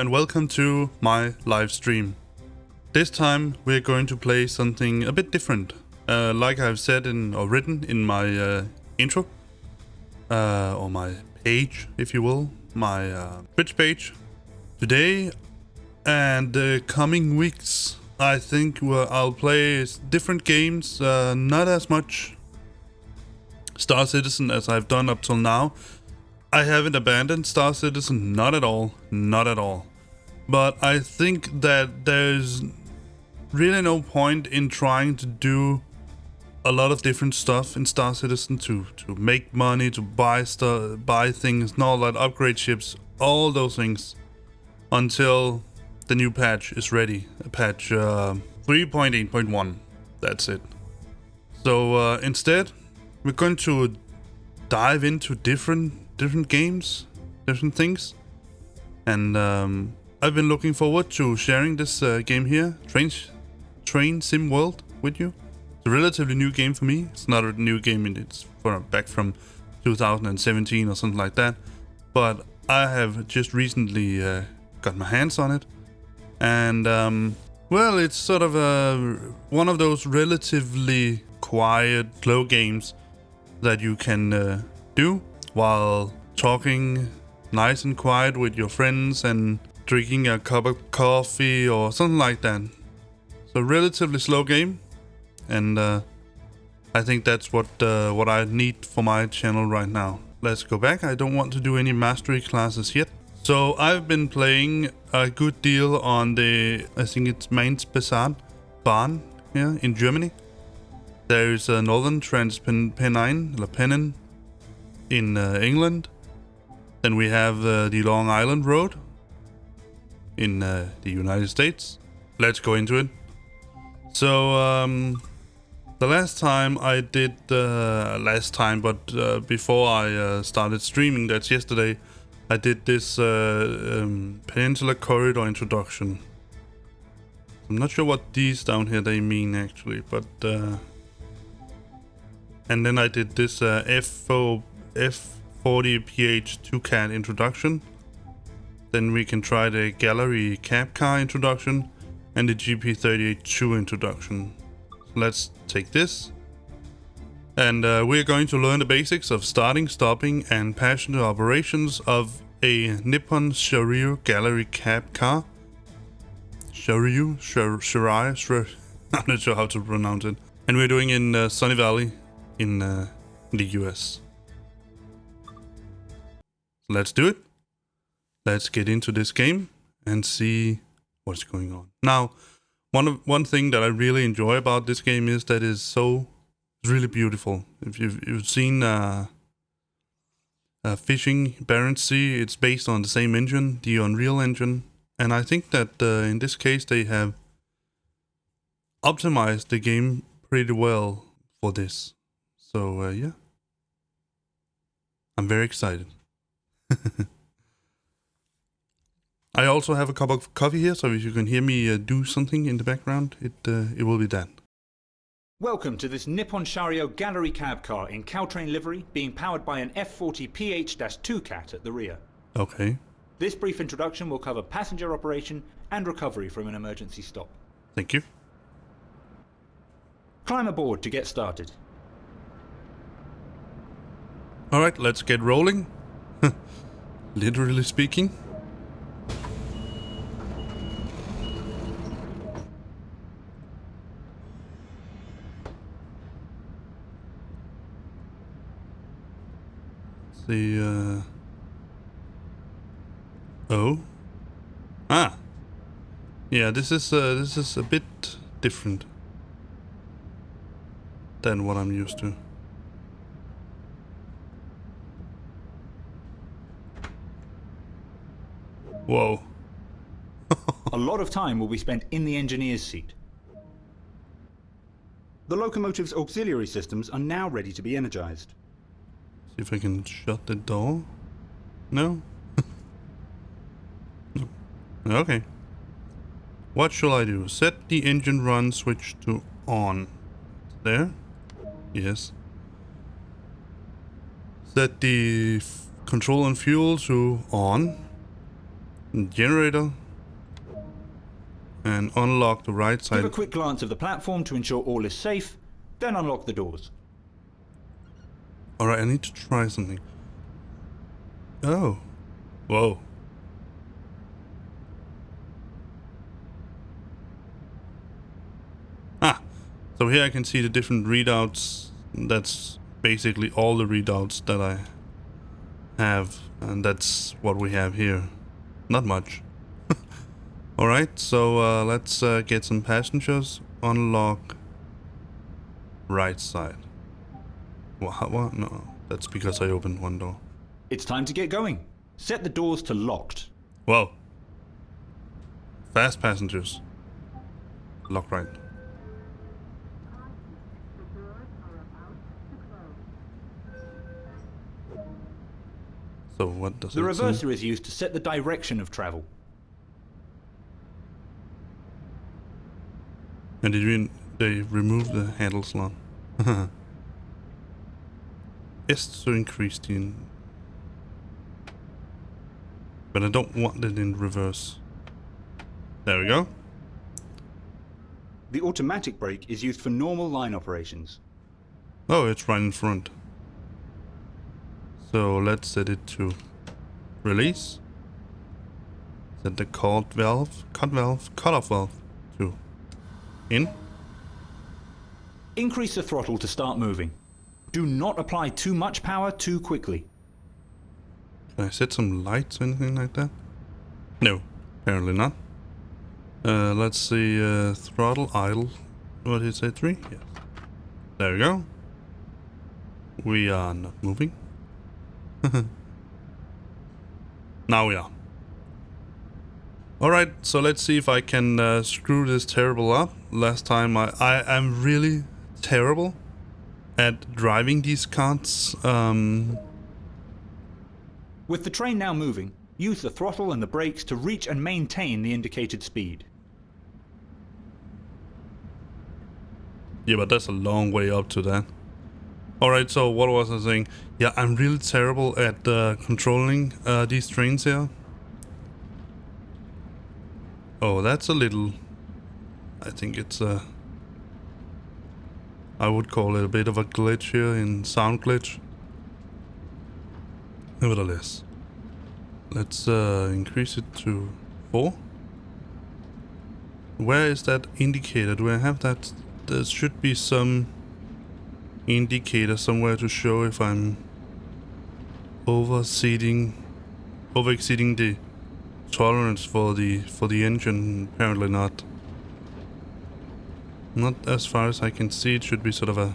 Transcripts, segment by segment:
and welcome to my live stream. This time we're going to play something a bit different. Like I've said or written in my intro, or my page, if you will, my Twitch page. Today and the coming weeks, I think I'll play different games, not as much Star Citizen as I've done up till now. I haven't abandoned Star Citizen, not at all, not at all. But I think that there's really no point in trying to do a lot of different stuff in Star Citizen to make money, to buy stuff, buy things, and all that, upgrade ships, all those things, until the new patch is ready, patch 3.8.1. That's it. So instead, we're going to dive into different games, different things, and I've been looking forward to sharing this game here, Train Sim World, with you. It's a relatively new game for me. It's not a new game, it's back from 2017 or something like that, but I have just recently got my hands on it, and well, it's sort of one of those relatively quiet, slow games that you can do while talking nice and quiet with your friends and drinking a cup of coffee or something like that. So relatively slow game, and I think that's what I need for my channel right now. Let's go back. I don't want to do any mastery classes yet. So I've been playing a good deal on the, I think it's Mainz Bahn here in Germany. There's a Northern Transpennine in England. Then we have the Long Island Road in the United States. Let's go into it. So the last time I did, before I started streaming, that's yesterday, I did this Peninsula Corridor introduction. I'm not sure what these down here they mean actually, but and then I did this F40PH 2CAT introduction. Then we can try the Gallery Cab Car introduction and the GP38-2 introduction. So let's take this. And we're going to learn the basics of starting, stopping, and passenger operations of a Nippon Shiryu Gallery Cab Car. Shiryu? I'm not sure how to pronounce it. And we're doing in Sunny Valley in the US. Let's do it. Let's get into this game and see what's going on. Now, one thing that I really enjoy about this game is that it's really beautiful. If you've seen Fishing Barents Sea, it's based on the same engine, the Unreal Engine, and I think that in this case they have optimized the game pretty well for this. So yeah, I'm very excited. I also have a cup of coffee here, so if you can hear me do something in the background, it will be that. Welcome to this Nippon Shiryu Gallery Cab Car in Caltrain livery, being powered by an F40PH-2CAT at the rear. Okay. This brief introduction will cover passenger operation and recovery from an emergency stop. Thank you. Climb aboard to get started. Alright, let's get rolling. Literally speaking. The yeah, this is a bit different than what I'm used to. Whoa. A lot of time will be spent in the engineer's seat. The locomotive's auxiliary systems are now ready to be energized. See if I can shut the door. No? No. Okay. What shall I do? Set the engine run switch to on. There? Yes. Set the control and fuel to on. Generator. And unlock the right side. Give a quick glance of the platform to ensure all is safe, then unlock the doors. Alright, I need to try something. Oh. Whoa. Ah. So here I can see the different readouts. That's basically all the readouts that I have. And that's what we have here. Not much. Alright, so let's get some passengers. Unlock right side. What? No, that's because I opened one door. It's time to get going. Set the doors to locked. Whoa. Fast passengers. Lock right. So what does The it say? reverser is used to set the direction of travel. And they remove the handle slot. S to increase the... But I don't want it in reverse. There we go. The automatic brake is used for normal line operations. Oh, it's right in front. So let's set it to release. Set the cut valve, cut-off valve to in. Increase the throttle to start moving. Do not apply too much power too quickly. Can I set some lights or anything like that? No, apparently not. Let's see, throttle, idle. What did it say, 3? Yes. There we go. We are not moving. Now we are. Alright, so let's see if I can screw this terrible up. Last time I am really terrible at driving these carts. With the train now moving, use the throttle and the brakes to reach and maintain the indicated speed. Yeah, but that's a long way up to that. Alright, so what was I saying? Yeah, I'm really terrible at controlling these trains here. Oh, that's a little... I think it's a... I would call it a bit of a glitch here, in sound glitch. Nevertheless. Let's increase it to 4. Where is that indicator? Do I have that? There should be some indicator somewhere to show if I'm exceeding the tolerance for the engine. Apparently not. Not as far as I can see. It should be sort of a...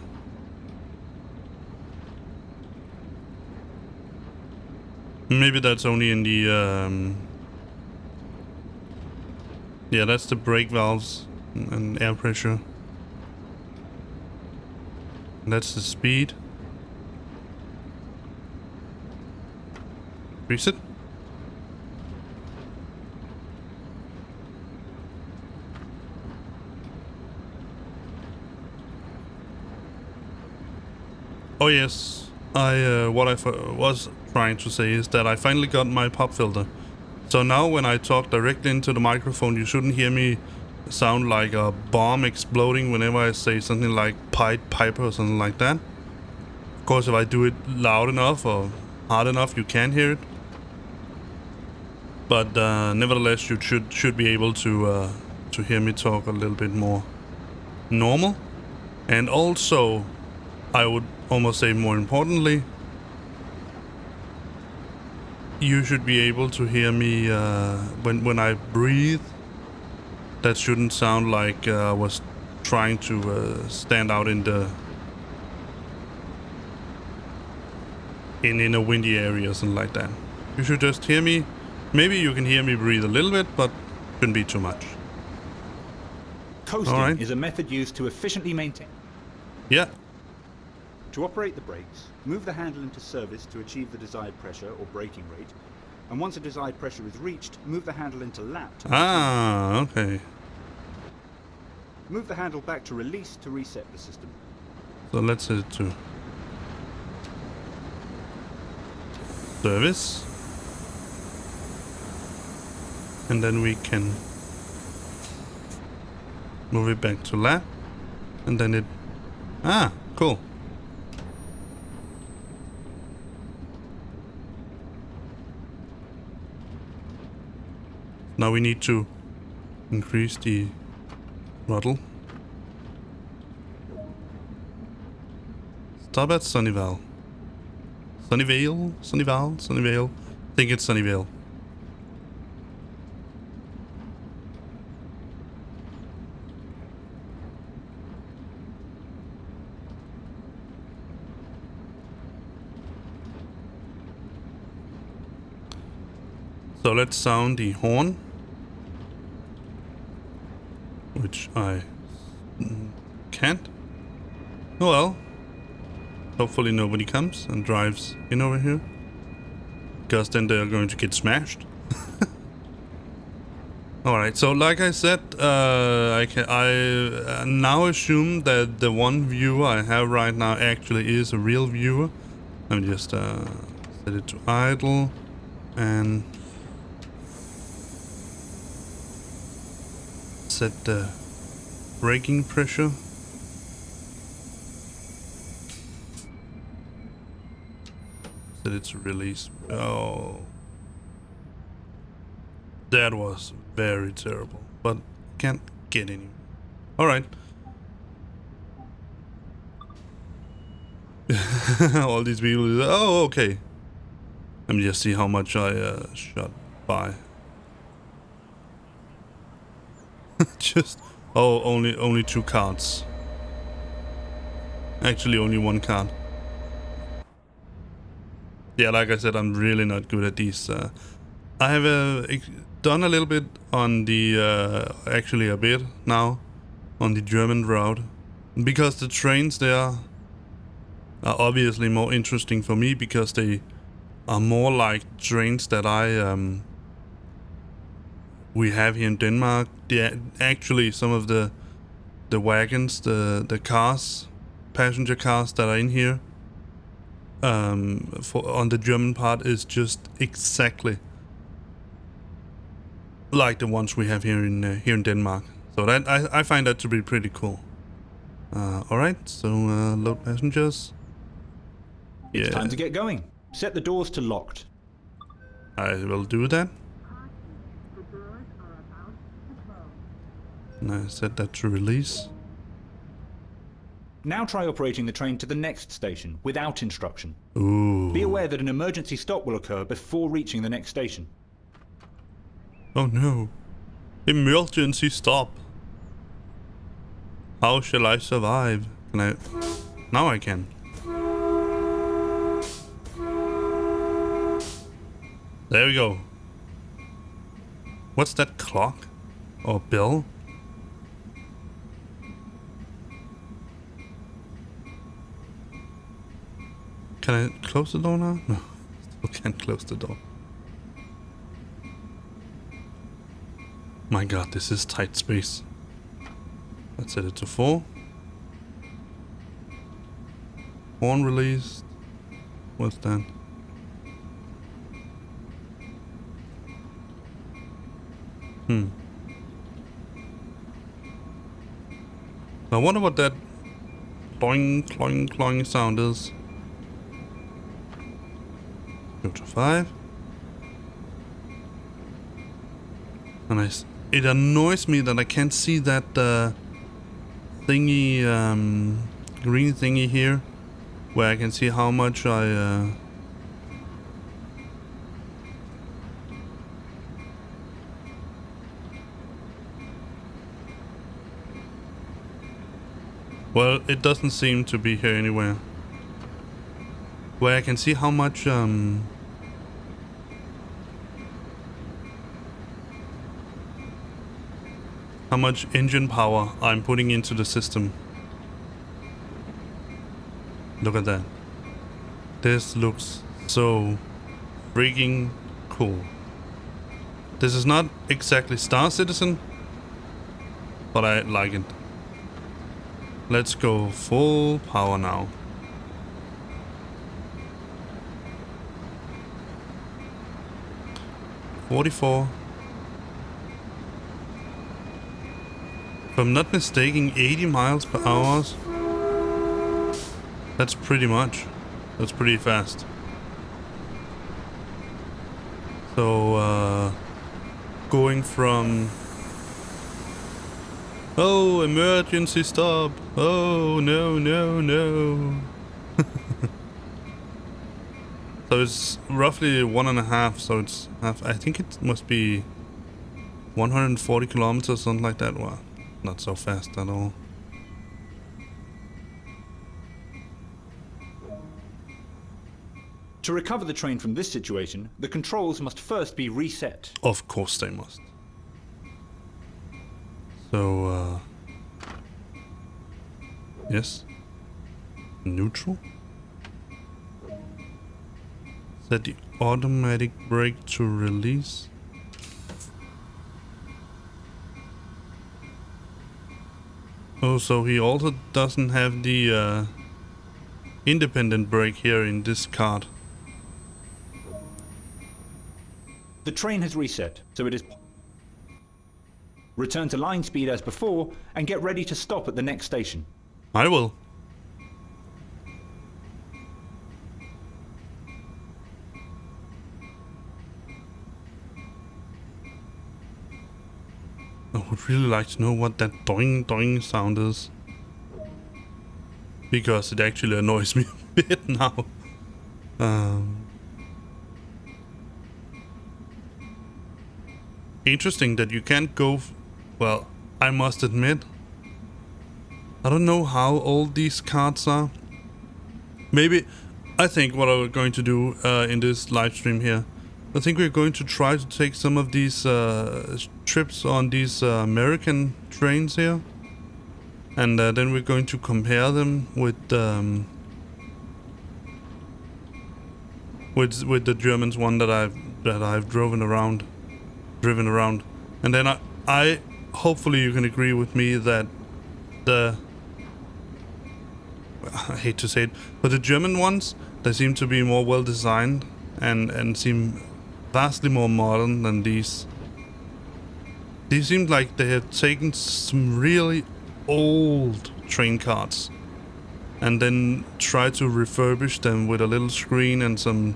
Maybe that's only in the yeah, that's the brake valves and air pressure. That's the speed. Increase it. Oh yes, what I was trying to say is that I finally got my pop filter. So now when I talk directly into the microphone, you shouldn't hear me sound like a bomb exploding whenever I say something like Pied Piper or something like that. Of course, if I do it loud enough or hard enough, you can hear it. But nevertheless, you should be able to hear me talk a little bit more normal. And also, I would almost say more importantly, you should be able to hear me when I breathe. That shouldn't sound like I was trying to stand out in a windy area or something like that. You should just hear me. Maybe you can hear me breathe a little bit, but shouldn't be too much. Coasting is a method used to efficiently maintain. Yeah. To operate the brakes, move the handle into service to achieve the desired pressure or braking rate, and once a desired pressure is reached, move the handle into lap. Okay. Move the handle back to release to reset the system. So let's set it to service. And then we can move it back to lab. And then it... Ah, cool. Now we need to increase the throttle. Stop at Sunnyvale. Sunnyvale? Sunnyvale? Sunnyvale? I think it's Sunnyvale. So let's sound the horn. Which I can't. Oh well. Hopefully nobody comes and drives in over here. Because then they're going to get smashed. Alright, so like I said, I now assume that the one viewer I have right now actually is a real viewer. Let me just set it to idle and set the braking pressure. Set it to release. Oh, that was very terrible, but can't get any. All right. All these people. Oh, okay. Let me just see how much I shot by. Just only 2 cards. Actually, only 1 card. Yeah, like I said, I'm really not good at these. I have done a little bit on the actually a bit now on the German route, because the trains there are obviously more interesting for me because they are more like trains that we have here in Denmark. Actually, some of the wagons, the cars, passenger cars that are in here, on the German part is just exactly like the ones we have here in Denmark. So that I find that to be pretty cool. All right, so load passengers. It's time to get going. Set the doors to locked. I will do that. And I set that to release. Now try operating the train to the next station without instruction. Ooh. Be aware that an emergency stop will occur before reaching the next station. Oh no. Emergency stop. How shall I survive? Can I? Now I can. There we go. What's that clock? Or bell? Can I close the door now? No, still can't close the door. My god, this is tight space. Let's set it to 4. Horn released. What's that? I wonder what that cloing, cloing, cloing sound is. Go to 5. And it annoys me that I can't see that thingy, green thingy here, where I can see how much I well, it doesn't seem to be here anywhere. Where I can see how much engine power I'm putting into the system. Look at that. This looks so freaking cool. This is not exactly Star Citizen, but I like it. Let's go full power now. $44. If I'm not mistaken, 80 miles per hour. That's pretty much. That's pretty fast. So, going from... Oh, emergency stop! Oh, no, no, no! So it's roughly 1.5, so it's half... I think it must be 140 kilometers, something like that. Well, not so fast at all. To recover the train from this situation, the controls must first be reset. Of course they must. So, yes. Neutral. Set the automatic brake to release. Oh, so he also doesn't have the independent brake here in this card. The train has reset, so it is... Return to line speed as before, and get ready to stop at the next station. I will. I would really like to know what that doing doing sound is. Because it actually annoys me a bit now. Interesting that you can't go... Well, I must admit, I don't know how old these cards are. Maybe... I think what I'm going to do in this live stream here, I think we're going to try to take some of these trips on these American trains here. And then we're going to compare them with the Germans one that I've driven around, and then I hopefully you can agree with me that I hate to say it, but the German ones, they seem to be more well designed and seem vastly more modern than these. These seem like they have taken some really old train cards and then try to refurbish them with a little screen and some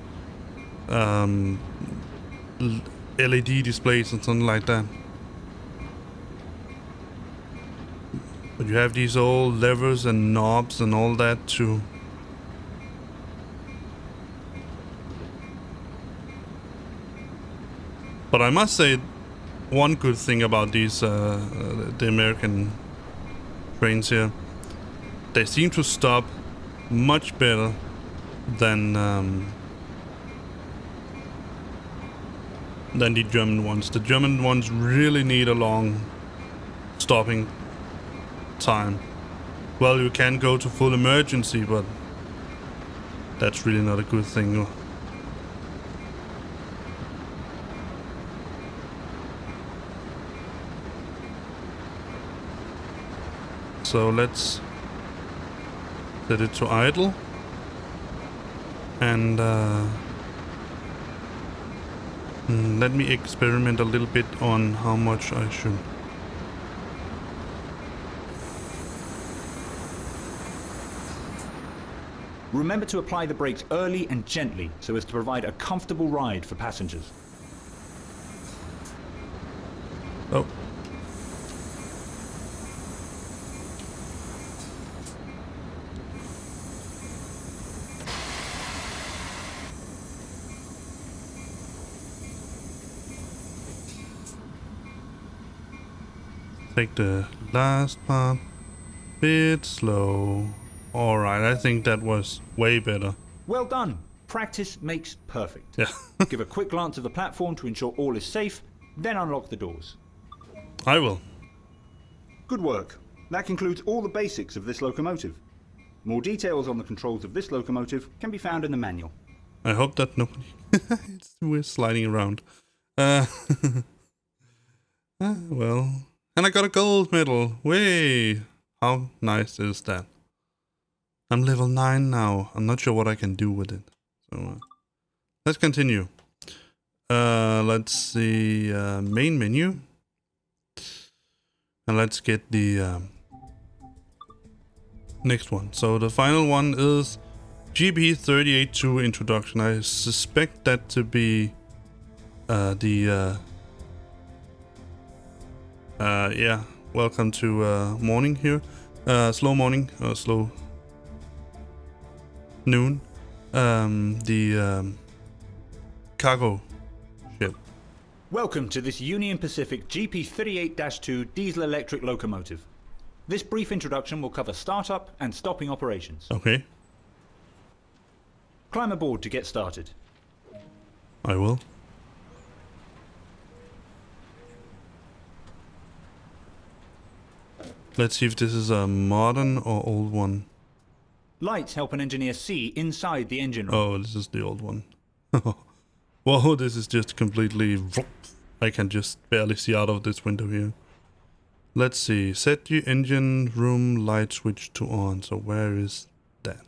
LED displays and something like that. But you have these old levers and knobs and all that too. But I must say, one good thing about these the American trains here, they seem to stop much better than the German ones. The German ones really need a long stopping time. Well, you can go to full emergency, but that's really not a good thing. So let's set it to idle and let me experiment a little bit on how much I should. Remember to apply the brakes early and gently so as to provide a comfortable ride for passengers. Oh. Take the last part. Bit slow. Alright, I think that was way better. Well done. Practice makes perfect. Yeah. Give a quick glance at the platform to ensure all is safe, then unlock the doors. I will. Good work. That concludes all the basics of this locomotive. More details on the controls of this locomotive can be found in the manual. I hope that nobody... We're sliding around. Well... And I got a gold medal. Way! How nice is that? I'm level 9 now. I'm not sure what I can do with it. So let's continue. Let's see. Main menu. And let's get the next one. So the final one is GP382 introduction. I suspect that to be yeah, welcome to morning here. Slow morning, or slow noon. The cargo ship. Welcome to this Union Pacific GP38-2 diesel-electric locomotive. This brief introduction will cover startup and stopping operations. Okay. Climb aboard to get started. I will. Let's see if this is a modern or old one. Lights help an engineer see inside the engine room. Oh, this is the old one. Whoa, this is just completely... I can just barely see out of this window here. Let's see. Set your engine room light switch to on. So where is that?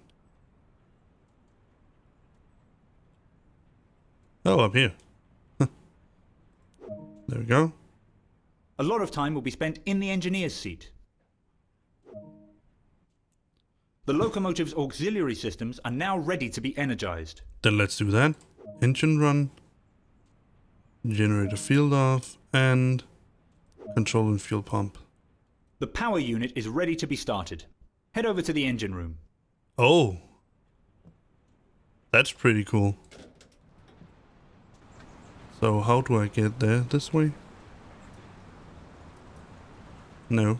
Oh, up here. There we go. A lot of time will be spent in the engineer's seat. The locomotive's auxiliary systems are now ready to be energized. Then let's do that. Engine run. Generator field off. And control and fuel pump. The power unit is ready to be started. Head over to the engine room. Oh. That's pretty cool. So how do I get there? This way? No.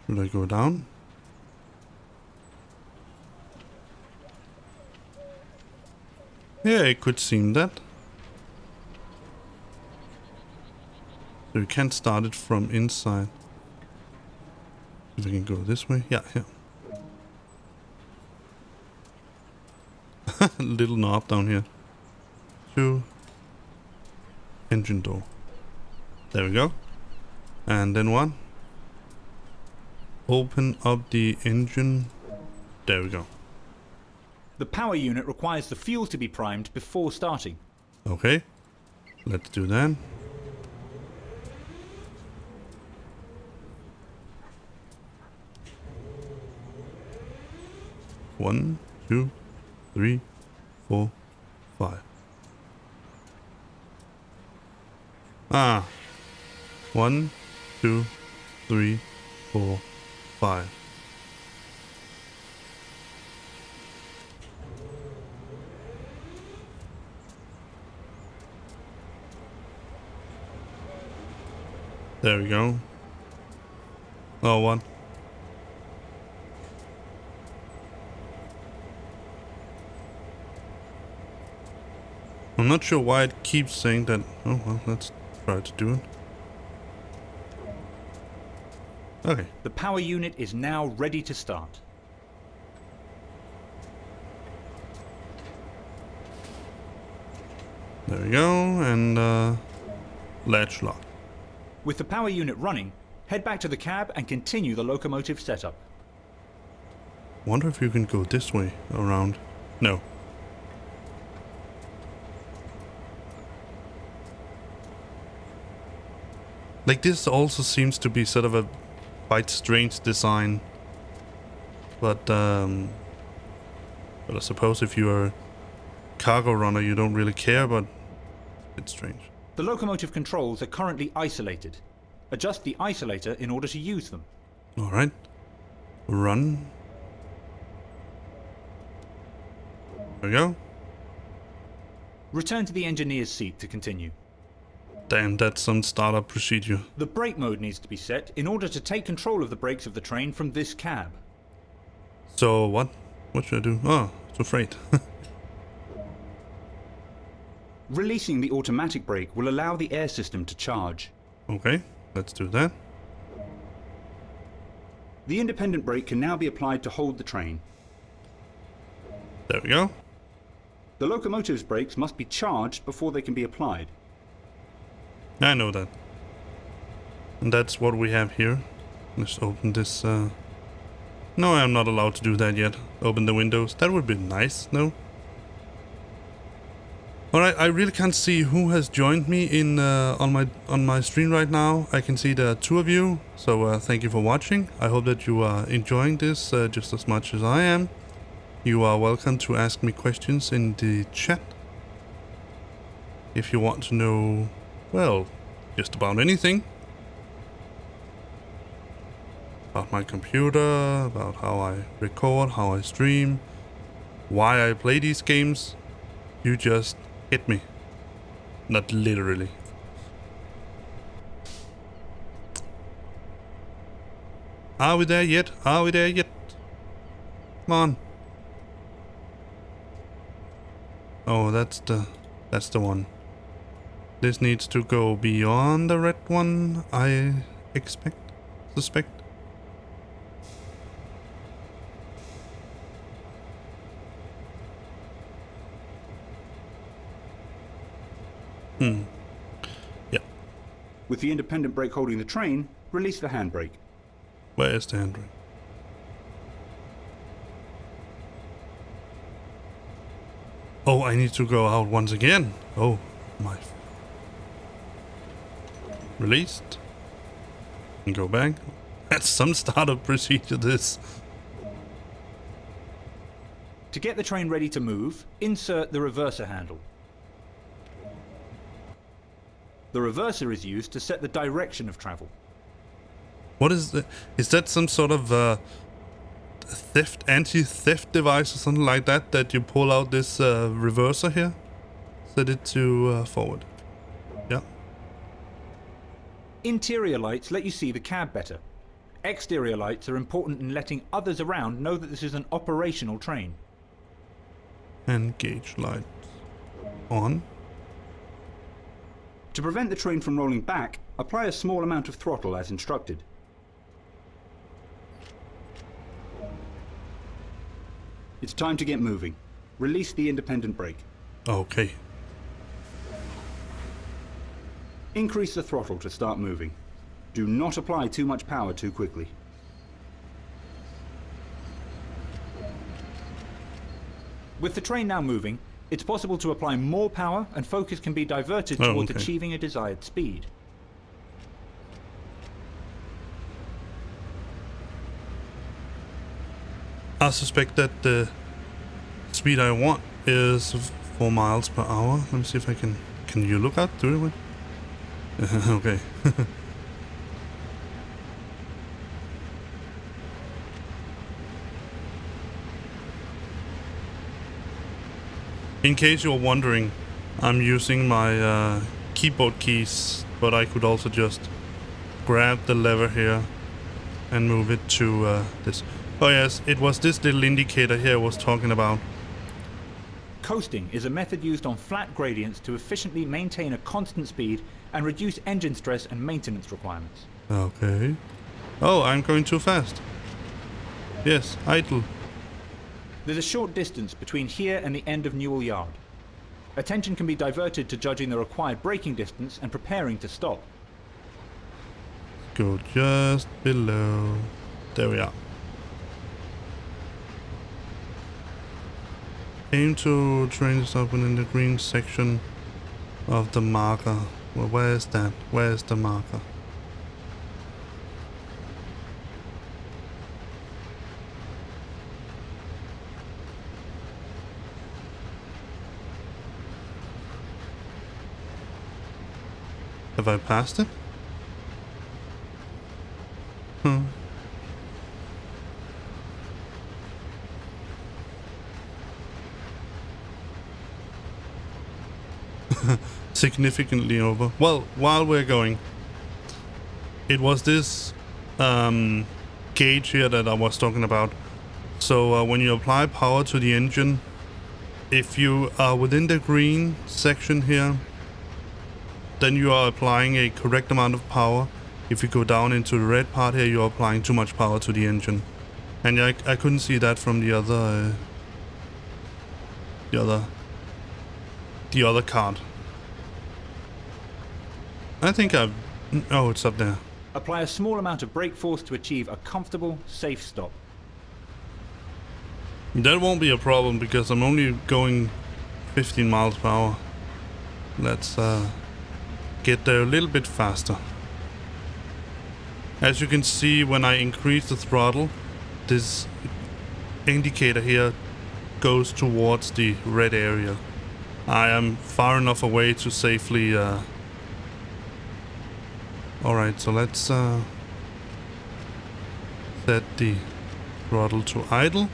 Should I go down? Yeah, it could seem that. So you can't start it from inside. If I can go this way? Yeah, yeah. Little knob down here. To engine door. There we go. And then what? Open up the engine. There we go. The power unit requires the fuel to be primed before starting. Okay. Let's do that. One, 2, 3, 4, 5. Ah. 1, 2, 3, 4, 5. There we go. Oh, what? I'm not sure why it keeps saying that. Oh, well, let's try to do it. Okay. The power unit is now ready to start. There we go, and latch lock. With the power unit running, head back to the cab and continue the locomotive setup. Wonder if you can go this way around. No. Like, this also seems to be sort of a quite strange design. But I suppose if you're a cargo runner, you don't really care, but it's strange. The locomotive controls are currently isolated. Adjust the isolator in order to use them. Alright. Run. There we go. Return to the engineer's seat to continue. Damn, that's some startup procedure. The brake mode needs to be set in order to take control of the brakes of the train from this cab. So what? What should I do? Oh, it's afraid. Releasing the automatic brake will allow the air system to charge. Okay, let's do that. The independent brake can now be applied to hold the train. There we go. The locomotive's brakes must be charged before they can be applied. I know that. And that's what we have here. Let's open this. No, I'm not allowed to do that yet. Open the windows. That would be nice, no? Alright, I really can't see who has joined me in on my stream right now. I can see there are 2 of you, so thank you for watching. I hope that you are enjoying this just as much as I am. You are welcome to ask me questions in the chat. If you want to know, well, just about anything. About my computer, about how I record, how I stream, why I play these games, you just hit me. Not literally. Are we there yet? Are we there yet? Come on. Oh, that's the one. This needs to go beyond the red one, I suspect. Yeah. With the independent brake holding the train, release the handbrake. Where is the handbrake? Oh, I need to go out once again. Oh, my. Released. And go back. That's some startup procedure, this. To get the train ready to move, insert the reverser handle. The reverser is used to set the direction of travel. What is the... Is that some sort of anti-theft device or something like that, that you pull out this reverser here? Set it to forward. Yeah. Interior lights let you see the cab better. Exterior lights are important in letting others around know that this is an operational train. And gauge lights on. To prevent the train from rolling back, apply a small amount of throttle as instructed. It's time to get moving. Release the independent brake. Okay. Increase the throttle to start moving. Do not apply too much power too quickly. With the train now moving, it's possible to apply more power and focus can be diverted towards achieving a desired speed. I suspect that the speed I want is 4 miles per hour. Let me see if I can... Can you look out? Do it? Okay. In case you're wondering, I'm using my keyboard keys, but I could also just grab the lever here and move it to this. Oh yes, it was this little indicator here I was talking about. Coasting is a method used on flat gradients to efficiently maintain a constant speed and reduce engine stress and maintenance requirements. Okay. Oh, I'm going too fast. Yes, idle. There's a short distance between here and the end of Newell Yard. Attention can be diverted to judging the required braking distance and preparing to stop. Go just below. There we are. Aim to train stop within the green section of the marker. Well, where is that? Where is the marker? Have I passed it? Significantly over. Well, while we're going, it was this gauge here that I was talking about. So when you apply power to the engine, if you are within the green section here, then you are applying a correct amount of power. If you go down into the red part here, you are applying too much power to the engine. And I couldn't see that from the other card. I think I've... Oh, it's up there. Apply a small amount of brake force to achieve a comfortable, safe stop. That won't be a problem because I'm only going 15 miles per hour. Let's get there a little bit faster. As you can see, when I increase the throttle, this indicator here goes towards the red area. I am far enough away to safely... Alright, so let's set the throttle to idle.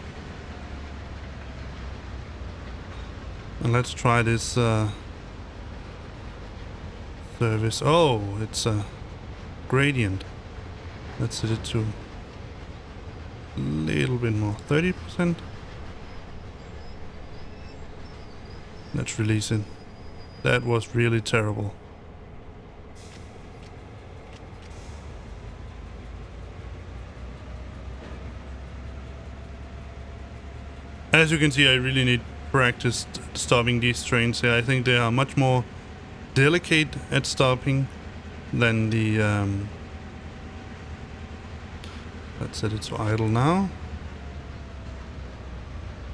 And let's try this service. Oh, it's a gradient. Let's set it to a little bit more, 30%. Let's release it. That was really terrible. As you can see, I really need practice stopping these trains here. I think they are much more delicate at stopping than the... Let's set it to idle now.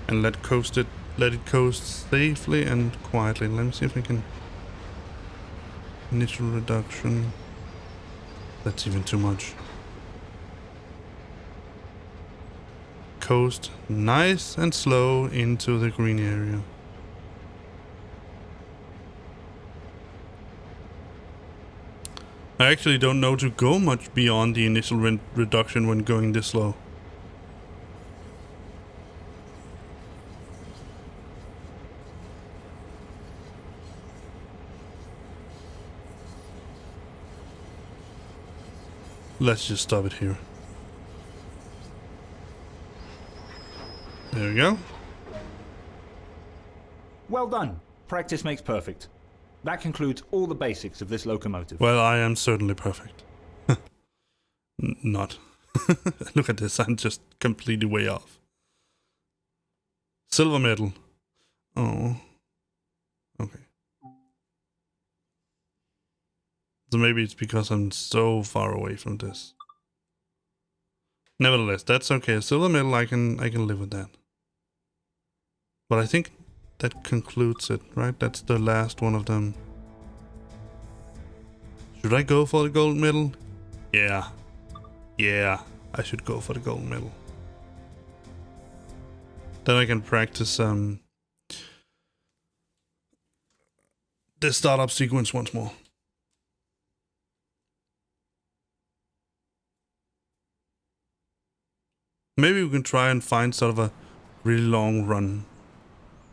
And let it coast safely and quietly. Let me see if I can... Initial reduction. That's even too much. Coast nice and slow into the green area. I actually don't know to go much beyond the initial reduction when going this slow. Let's just stop it here. There we go. Well done. Practice makes perfect. That concludes all the basics of this locomotive. Well, I am certainly perfect. Not. Look at this, I'm just completely way off. Silver medal. Oh. Okay. So maybe it's because I'm so far away from this. Nevertheless, that's okay. A silver medal, I can live with that. But I think that concludes it, right? That's the last one of them. Should I go for the gold medal? Yeah. Yeah, I should go for the gold medal. Then I can practice the startup sequence once more. Maybe we can try and find sort of a really long run.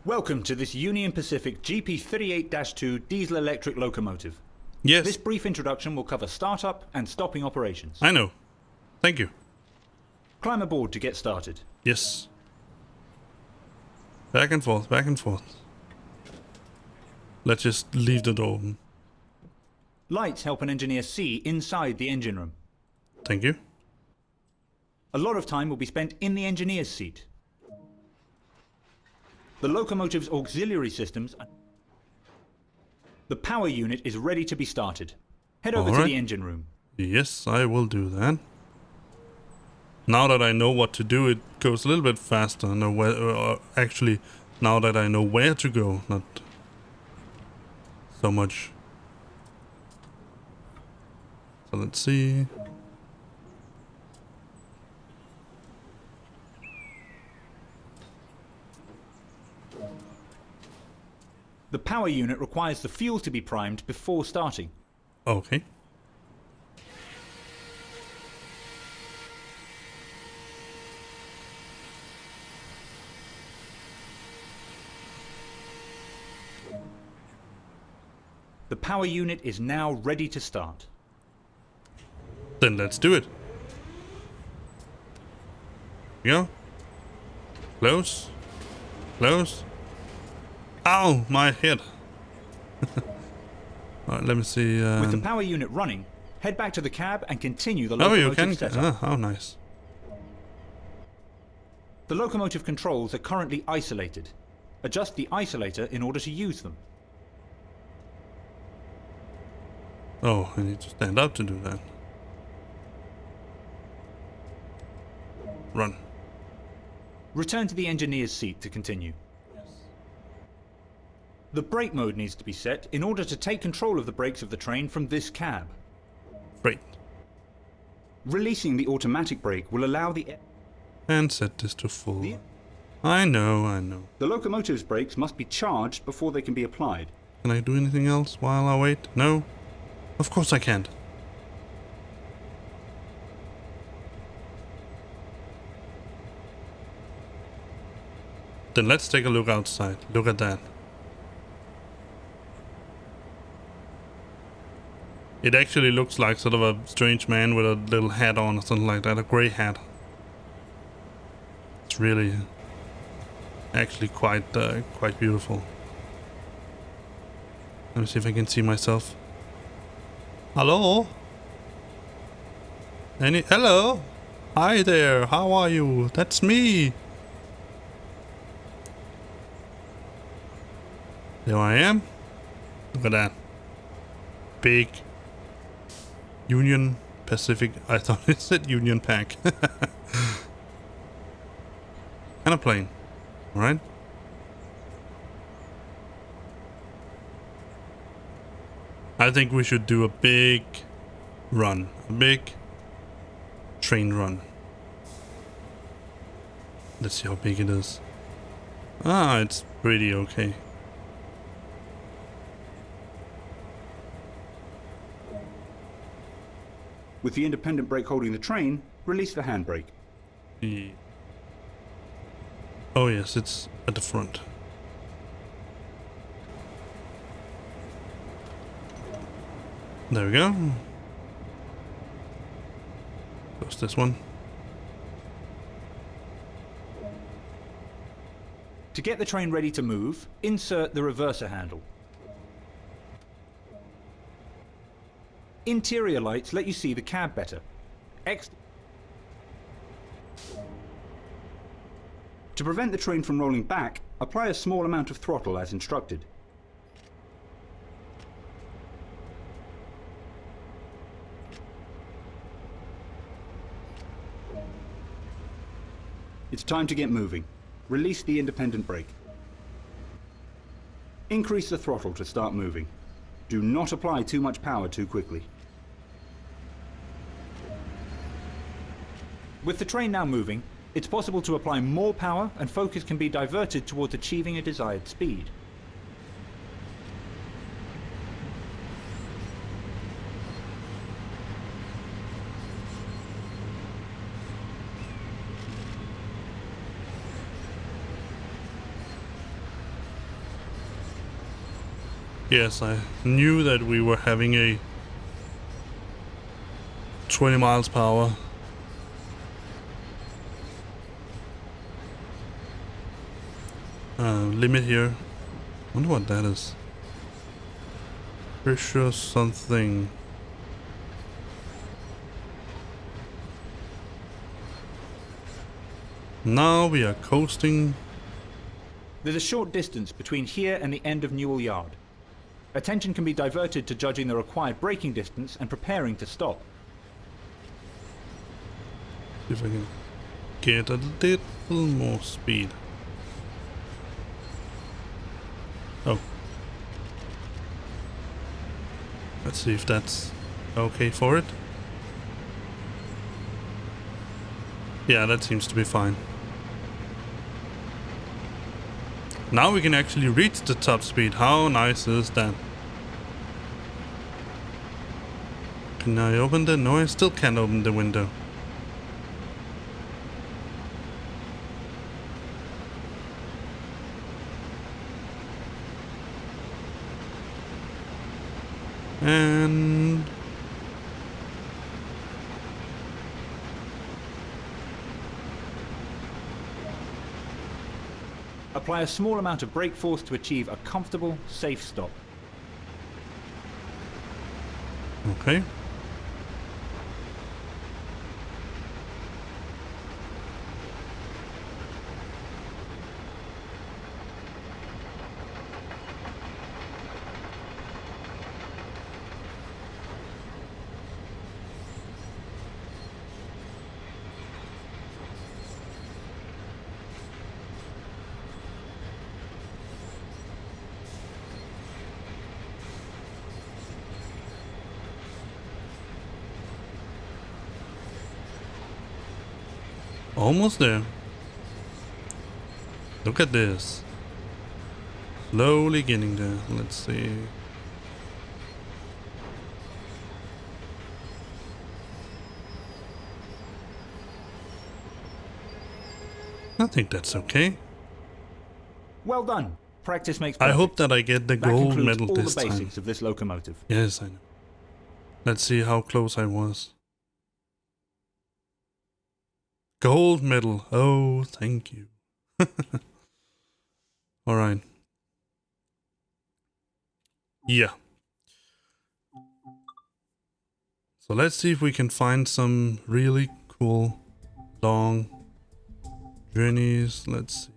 Welcome to this Union Pacific GP38-2 diesel-electric locomotive. Yes. This brief introduction will cover startup and stopping operations. I know. Thank you. Climb aboard to get started. Yes. Back and forth, back and forth. Let's just leave the door open. Lights help an engineer see inside the engine room. Thank you. A lot of time will be spent in the engineer's seat. The locomotive's auxiliary systems... The power unit is ready to be started. Head over to the engine room. Yes, I will do that. Now that I know what to do, it goes a little bit faster. Now actually, now that I know where to go, not so much. So let's see. The power unit requires the fuel to be primed before starting. Okay. The power unit is now ready to start. Then let's do it. Here we go. Close. Close. Ow, my head. Alright, let me see. With the power unit running, head back to the cab and continue the locomotive setup. Oh, nice. The locomotive controls are currently isolated. Adjust the isolator in order to use them. Oh, I need to stand up to do that. Run. Return to the engineer's seat to continue. The brake mode needs to be set in order to take control of the brakes of the train from this cab. Great. Releasing the automatic brake will allow the... And set this to full. I know. The locomotive's brakes must be charged before they can be applied. Can I do anything else while I wait? No? Of course I can't. Then let's take a look outside. Look at that. It actually looks like sort of a strange man with a little hat on or something like that. A grey hat. It's really... actually quite beautiful. Let me see if I can see myself. Hello? Hello? Hi there, how are you? That's me! There I am. Look at that. Big Union Pacific. I thought it said Union Pack. And a plane. Alright. I think we should do a big run. A big train run. Let's see how big it is. Ah, it's pretty okay. With the independent brake holding the train, release the handbrake. Oh yes, it's at the front. There we go. Close this one. To get the train ready to move, insert the reverser handle. Interior lights let you see the cab better. To prevent the train from rolling back, apply a small amount of throttle as instructed. It's time to get moving. Release the independent brake. Increase the throttle to start moving. Do not apply too much power too quickly. With the train now moving, it's possible to apply more power and focus can be diverted towards achieving a desired speed. Yes, I knew that we were having a 20 miles per hour. Limit here. Wonder what that is. Pressure something. Now we are coasting. There's a short distance between here and the end of Newell Yard. Attention can be diverted to judging the required braking distance and preparing to stop. See if I can get a little more speed. Oh. Let's see if that's okay for it. Yeah, that seems to be fine. Now we can actually reach the top speed. How nice is that? Can I open the... No, I still can't open the window. And... Apply a small amount of brake force to achieve a comfortable, safe stop. Okay. Almost there. Look at this. Slowly getting there. Let's see. I think that's okay. Well done. Practice makes I perfect. hope that I get the That gold concludes medal all this the time. basics of this locomotive. Yes, I know. Let's see how close I was. Gold medal. Oh, thank you. Alright. Yeah. So let's see if we can find some really cool long journeys. Let's see.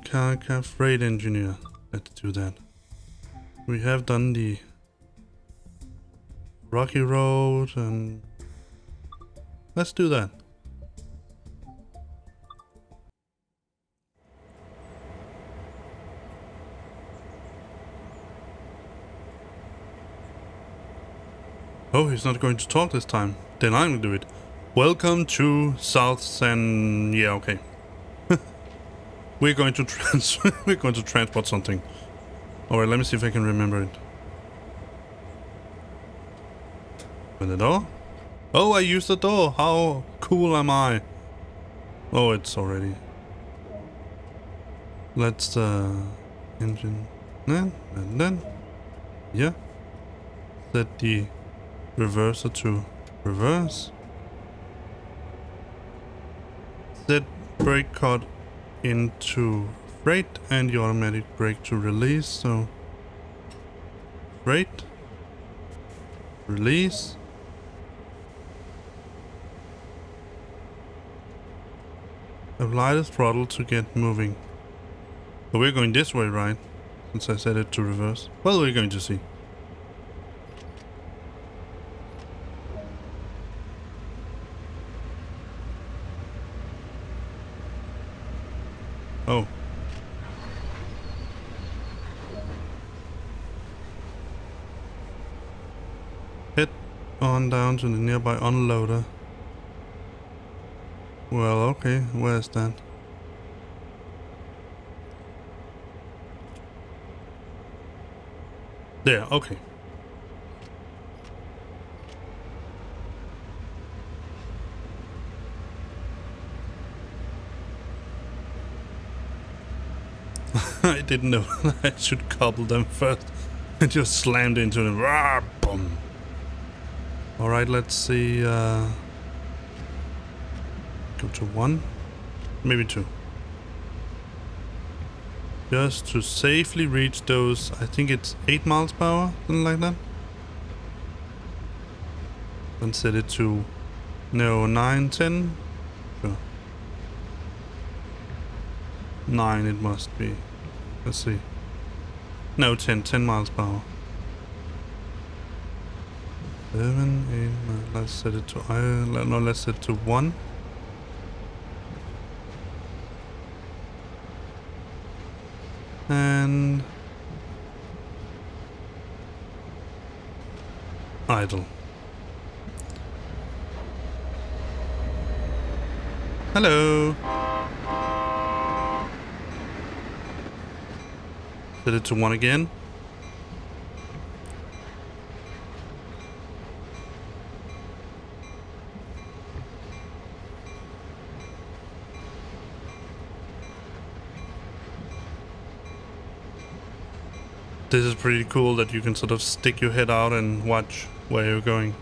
Car freight engineer. Let's do that. We have done the rocky road and let's do that. Oh, he's not going to talk this time. Then I'm gonna do it. Welcome to South San... Yeah, okay. We're going to transport something. Alright, let me see if I can remember it. Open the door? Oh, I used the door! How cool am I? Oh, it's already... Let's engine... Then, and then... Yeah. Set the reverser to reverse. Set brake cut into freight and the automatic brake to release. So freight, release, apply the throttle to get moving. But we're going this way, right? Since I set it to reverse. Well, we're going to see. Oh. Head on down to the nearby unloader. Well, okay, where's that? There, okay. I didn't know I should couple them first. I just slammed into them. Rah, boom. Alright, let's see. Go to 1. Maybe 2. Just to safely reach those, I think it's 8 miles per hour, something like that. And set it to, no, 9, 10. Sure. 9 it must be. Let's see. No, 10 miles per hour. 7, 8, 9. Let's set it to, no, let's set it to 1. And idle. Hello. Set it to 1 again. This is pretty cool that you can sort of stick your head out and watch where you're going.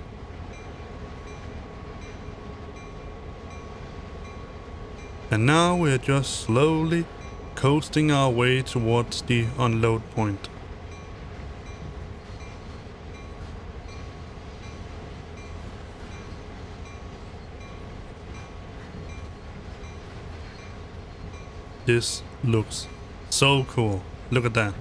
And now we're just slowly coasting our way towards the unload point. This looks so cool. Look at that.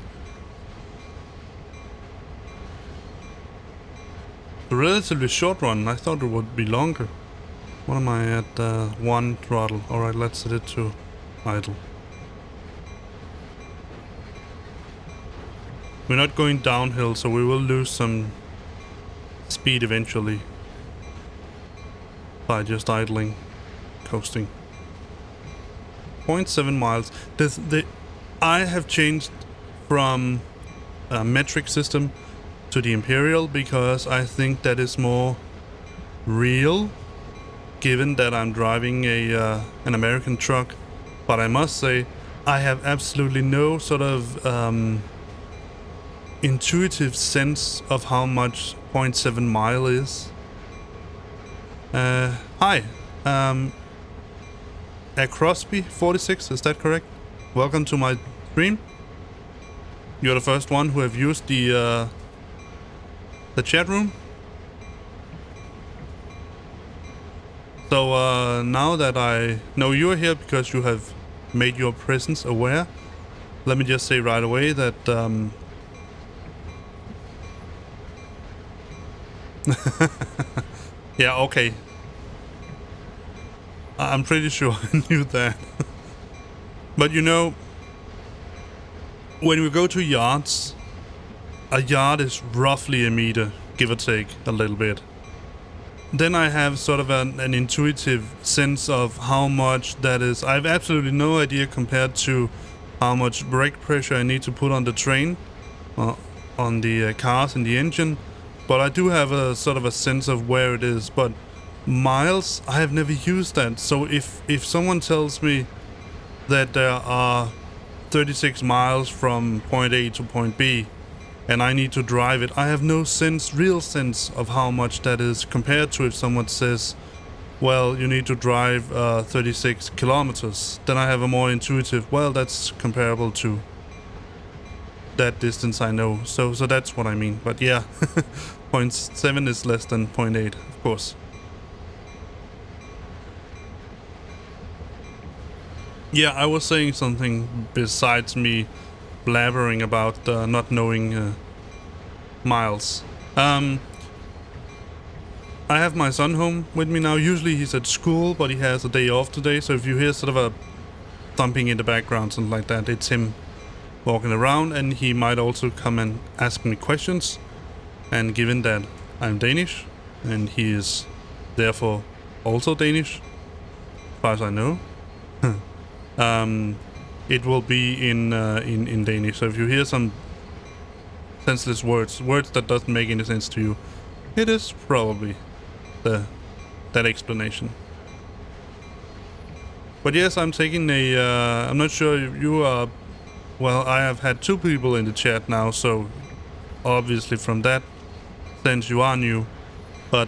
A relatively short run. I thought it would be longer. What am I at? 1 throttle. Alright, let's set it to idle. We're not going downhill, so we will lose some speed eventually. by just idling, coasting. 0.7 miles. I have changed from a metric system to the imperial because I think that is more real, given that I'm driving an American truck. But I must say, I have absolutely no sort of intuitive sense of how much 0.7 mile is. Hi, Crosby 46, is that correct? Welcome to my stream. You're the first one who have used the chat room. So now that I know you're here because you have made your presence aware, let me just say right away that yeah, okay. I'm pretty sure I knew that. But you know, when we go to yards, a yard is roughly a meter, give or take a little bit. Then I have sort of an intuitive sense of how much that is. I have absolutely no idea compared to how much brake pressure I need to put on the train, on the cars and the engine. But I do have a sort of a sense of where it is. But miles, I have never used that. So if someone tells me that there are 36 miles from point A to point B and I need to drive it, I have no real sense of how much that is compared to if someone says, well, you need to drive 36 kilometers. Then I have a more intuitive, well, that's comparable to that distance I know. So that's what I mean. But yeah, 0.7 is less than 0.8, of course. Yeah, I was saying something besides me blabbering about not knowing miles. I have my son home with me now. Usually he's at school, but he has a day off today. So if you hear sort of a thumping in the background, something like that, it's him walking around, and he might also come and ask me questions. And given that I'm Danish, and he is therefore also Danish, as far as I know, it will be in Danish. So if you hear some senseless words that doesn't make any sense to you, it is probably that explanation. But yes, I'm taking I'm not sure if you are. Well, I have had 2 people in the chat now, so obviously from that sense you are new. But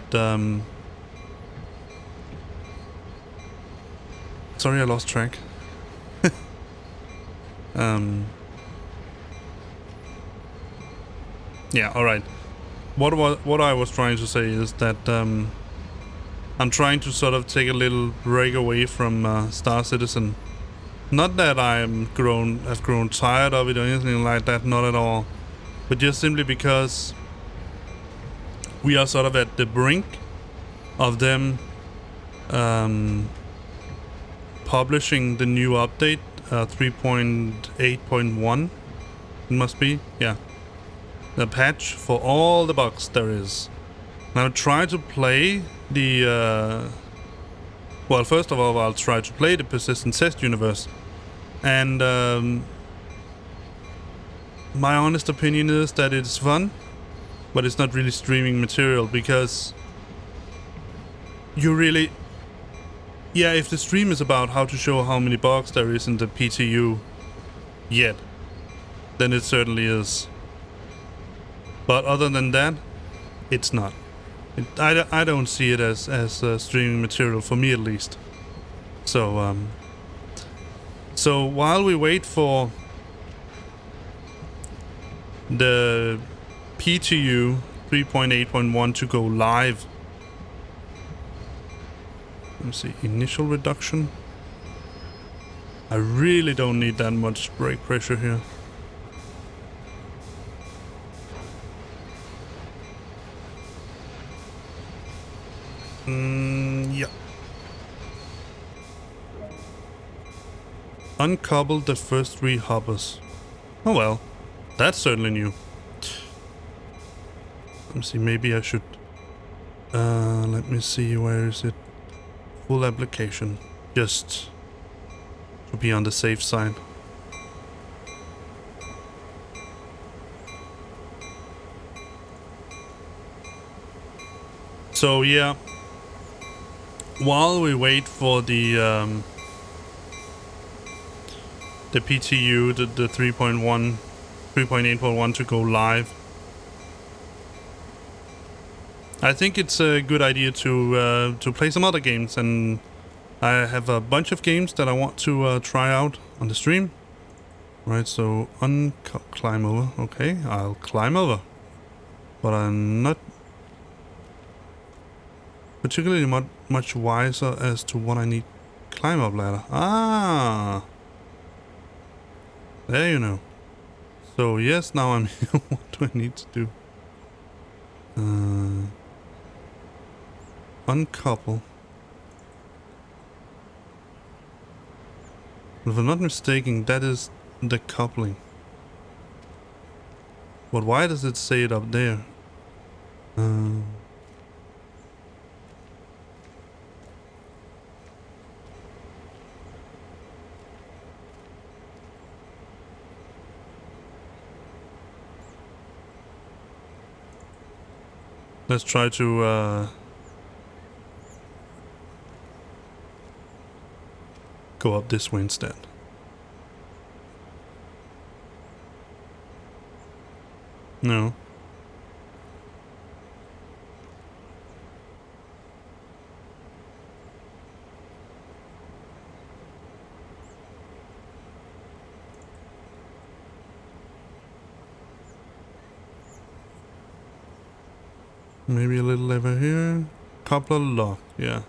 sorry, I lost track. Yeah, alright. What I was trying to say is that I'm trying to sort of take a little break away from Star Citizen. Not that have grown tired of it or anything like that, not at all. But just simply because we are sort of at the brink of them publishing the new update, 3.8.1, it must be, yeah. The patch for all the bugs there is. Now try to play the well, first of all, I'll try to play the persistent test universe, and my honest opinion is that it's fun, but it's not really streaming material, because you really, yeah, if the stream is about how to show how many bugs there is in the PTU yet, then it certainly is. But other than that, it's not. I don't see it as streaming material, for me at least. So so while we wait for the PTU 3.8.1 to go live, let me see, initial reduction. I really don't need that much brake pressure here. Yeah. Uncoupled the first 3 hoppers. Oh well, that's certainly new. Let me see, maybe I should... let me see, where is it? Full application, just to be on the safe side. So yeah, while we wait for the PTU, the 3.8.1 to go live, I think it's a good idea to play some other games, and I have a bunch of games that I want to try out on the stream. Right, so climb over. Okay, I'll climb over, but I'm not particularly much wiser as to what I need. Climb up ladder. Ah, there you know. So yes, now I'm here. What do I need to do? Uncouple. If I'm not mistaken, that is the coupling. But why does it say it up there? Let's try to go up this way instead. No. Maybe a little lever here. Coupler lock, yeah.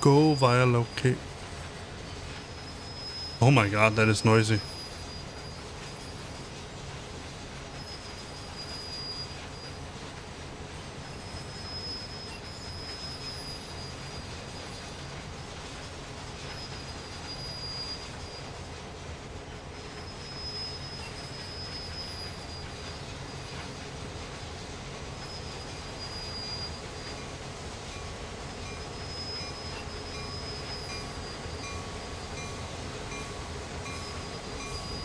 Go via locate. Oh my god, that is noisy.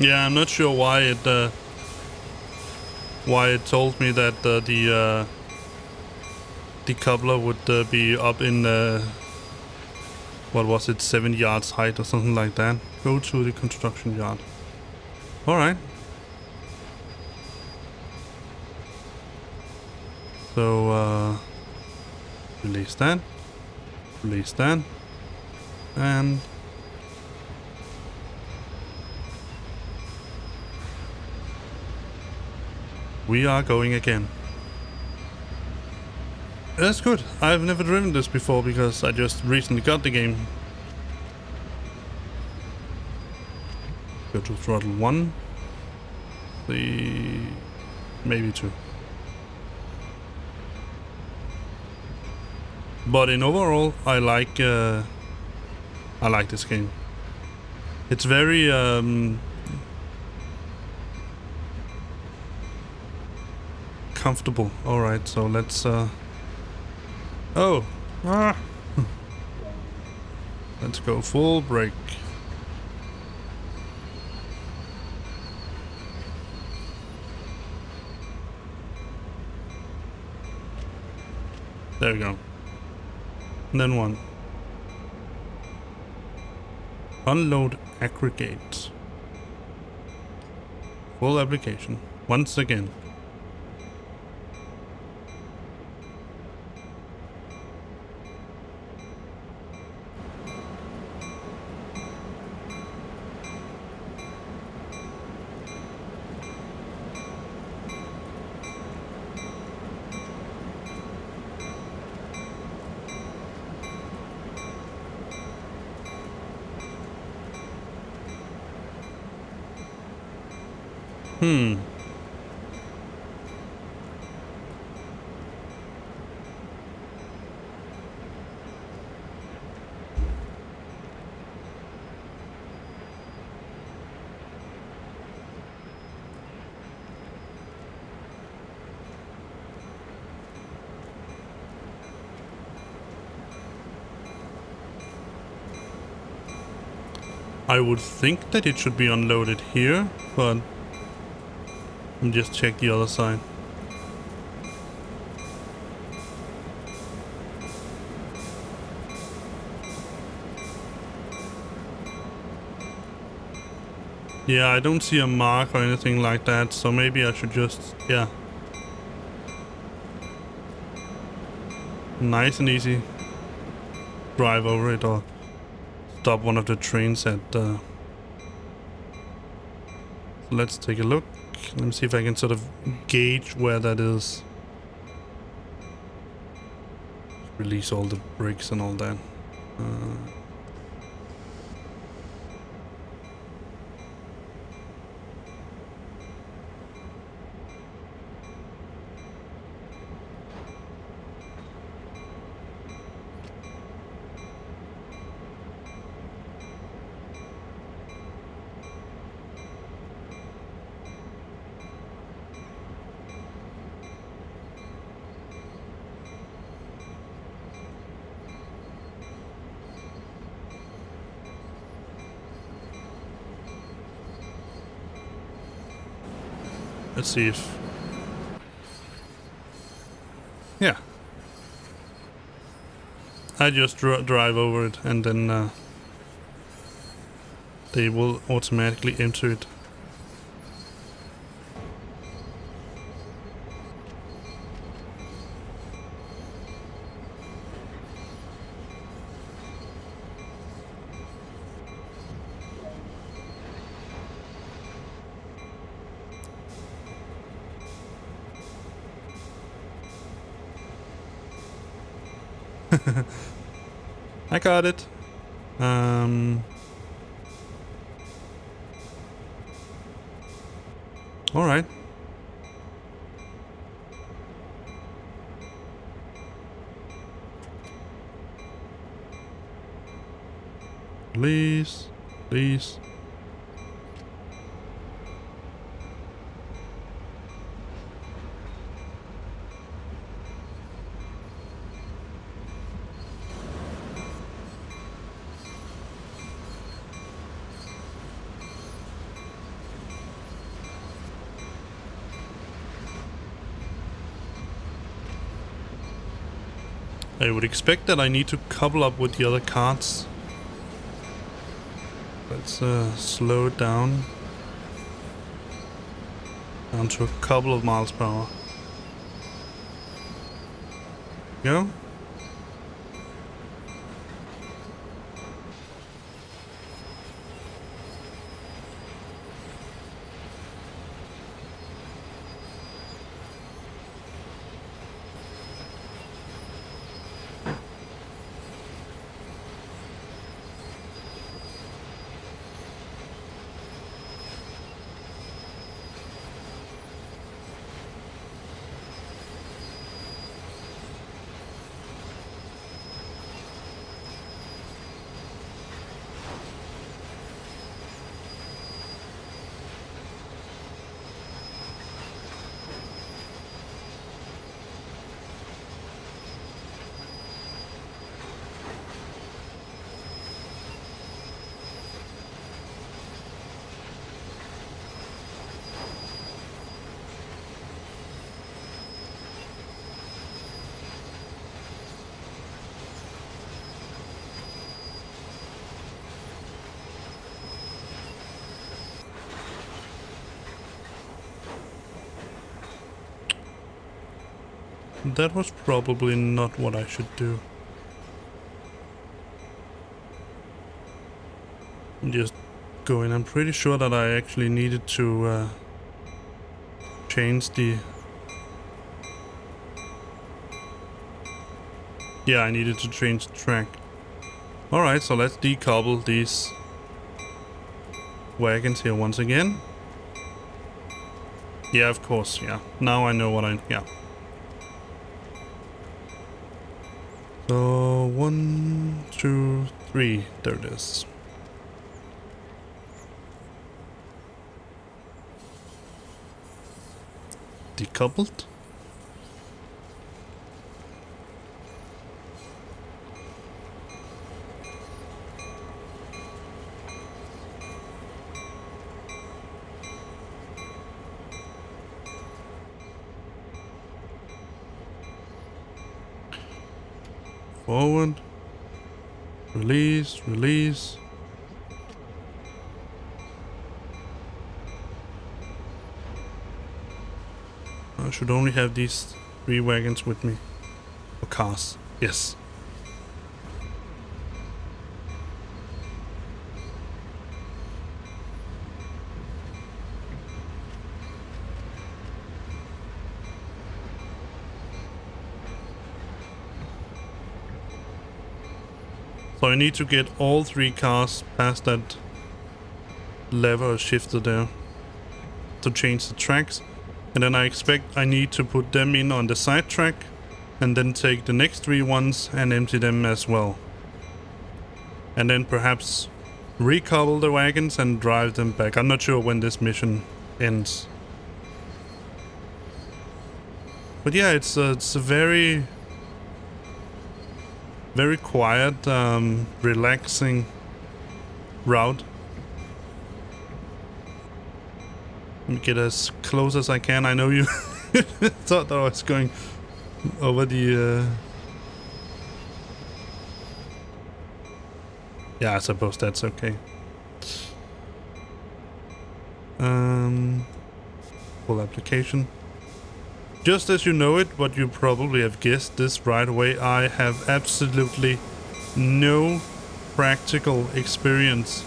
Yeah, I'm not sure why it told me that the coupler would be up in what was it, 7 yards height or something like that. Go to the construction yard. All right. So release that, and we are going again. That's good. I've never driven this before because I just recently got the game. Go to throttle 1. 3, maybe 2. But in overall, I like this game. It's very comfortable. All right, so let's let's go full brake. There we go. And then 1. Unload aggregates. Full application. Once again. I would think that it should be unloaded here, but I'll just check the other side. Yeah, I don't see a mark or anything like that, so maybe I should just, yeah. Nice and easy. Drive over it or stop one of the trains at let's take a look. Let me see if I can sort of gauge where that is. Release all the bricks and all that. Let's see if... Yeah. I just drive over it and then they will automatically enter it. I got it. All right. Please, please. I would expect that I need to couple up with the other carts. Let's slow it down to a couple of miles per hour. Go. That was probably not what I should do. Just go in. I'm pretty sure that I actually needed to change the... Yeah, I needed to change the track. Alright, so let's decouple these wagons here once again. Yeah, of course, yeah. Now I know what I... yeah. So, 1, 2, 3. There it is. Decoupled. Forward. Release, release. I should only have these 3 wagons with me. Or cars. Yes. So I need to get all 3 cars past that lever or shifter there to change the tracks. And then I expect I need to put them in on the side track and then take the next 3 ones and empty them as well. And then perhaps recouple the wagons and drive them back. I'm not sure when this mission ends. But yeah, it's a very quiet, relaxing route. Let me get as close as I can. I know you thought that I was going over the... Yeah, I suppose that's okay. Full application. Just as you know it, but you probably have guessed this right away, I have absolutely no practical experience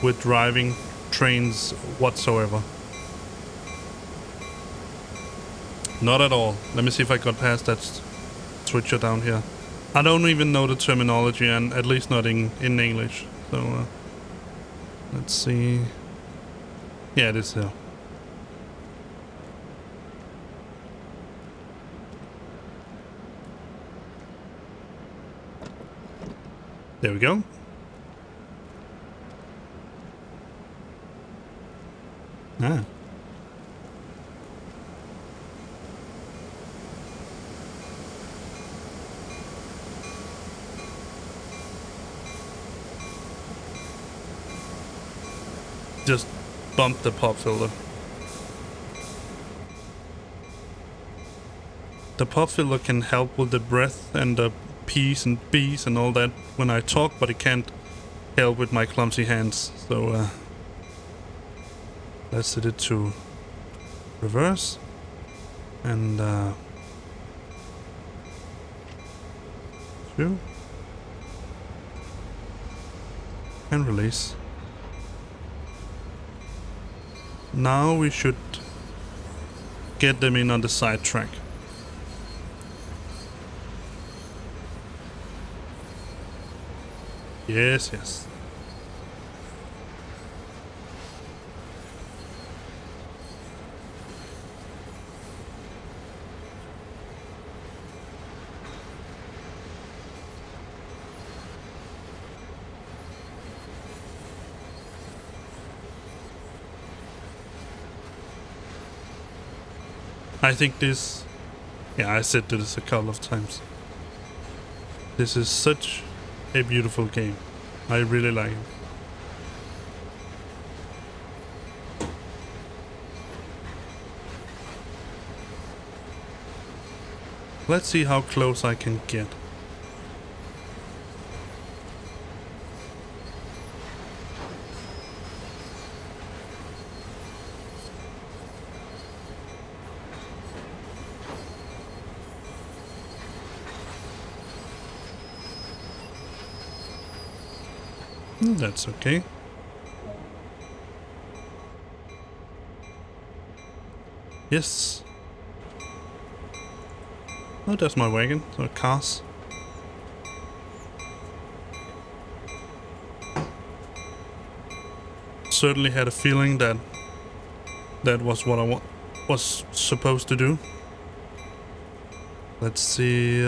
with driving trains whatsoever. Not at all. Let me see if I got past that switcher down here. I don't even know the terminology, and at least not in English. So, let's see. Yeah, it is here. There we go. Ah. Just bump the pop filter. The pop filter can help with the breath and the P's and B's and all that when I talk, but it can't help with my clumsy hands. So let's set it to reverse and 2 and release. Now we should get them in on the side track. Yes, yes. I think this... Yeah, I said this a couple of times. This is such a beautiful game. I really like it. Let's see how close I can get. That's okay. Yes. Oh, there's my wagon. So cars. Certainly had a feeling that that was what I was supposed to do. Let's see.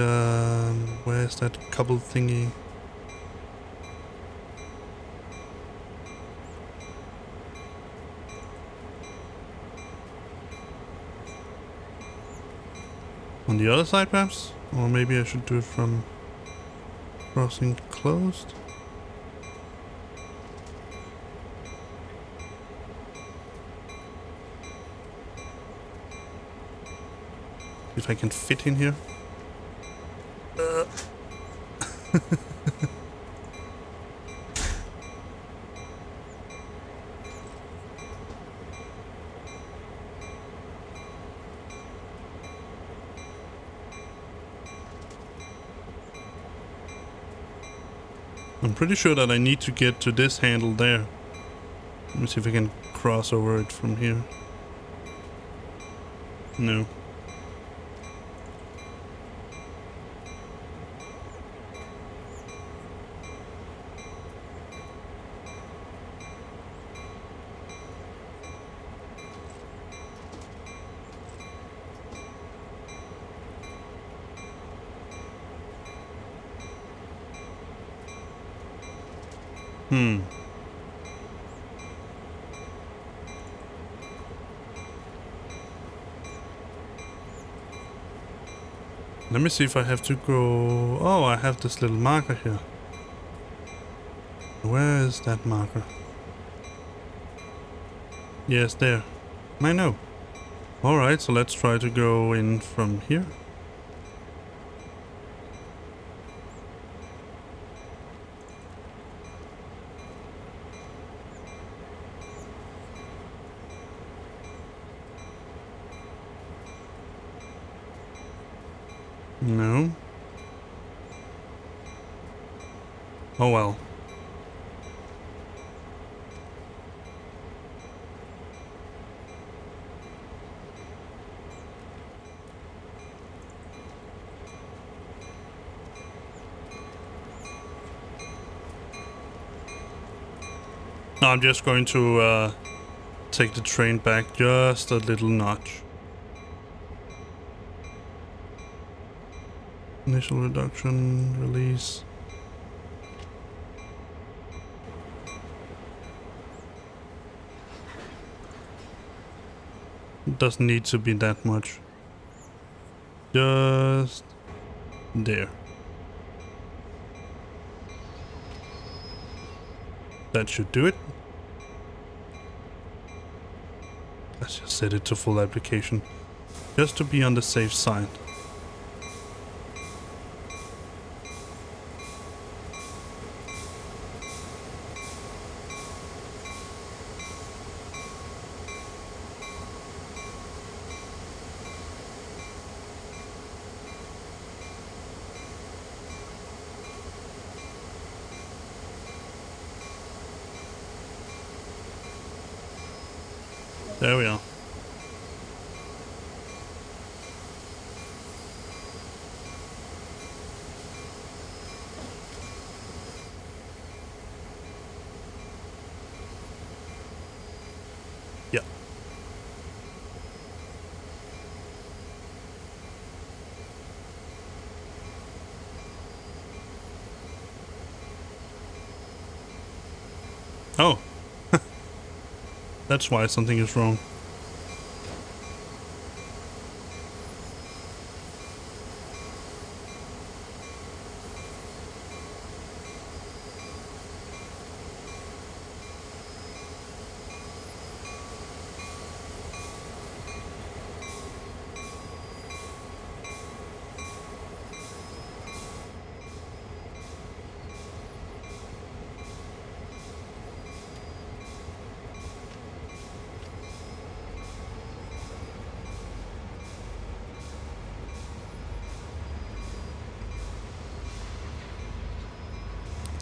Where's that couple thingy? On the other side, perhaps? Or maybe I should do it from crossing closed. If I can fit in here. I'm pretty sure that I need to get to this handle there. Let me see if I can cross over it from here. No. Let me see if I have to go... Oh, I have this little marker here. Where is that marker? Yes, there. I know. Alright, so let's try to go in from here. No. Oh well. I'm just going to take the train back just a little notch. Initial reduction, release. It doesn't need to be that much. Just there. That should do it. Let's just set it to full application, just to be on the safe side. There we are. Yeah. Oh. That's why something is wrong.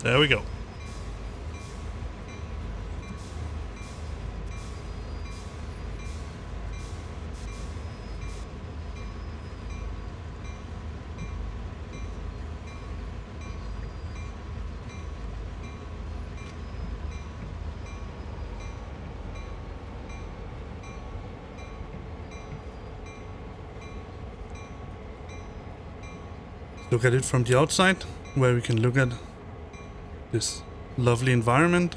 There we go. Look at it from the outside, where we can look at this lovely environment.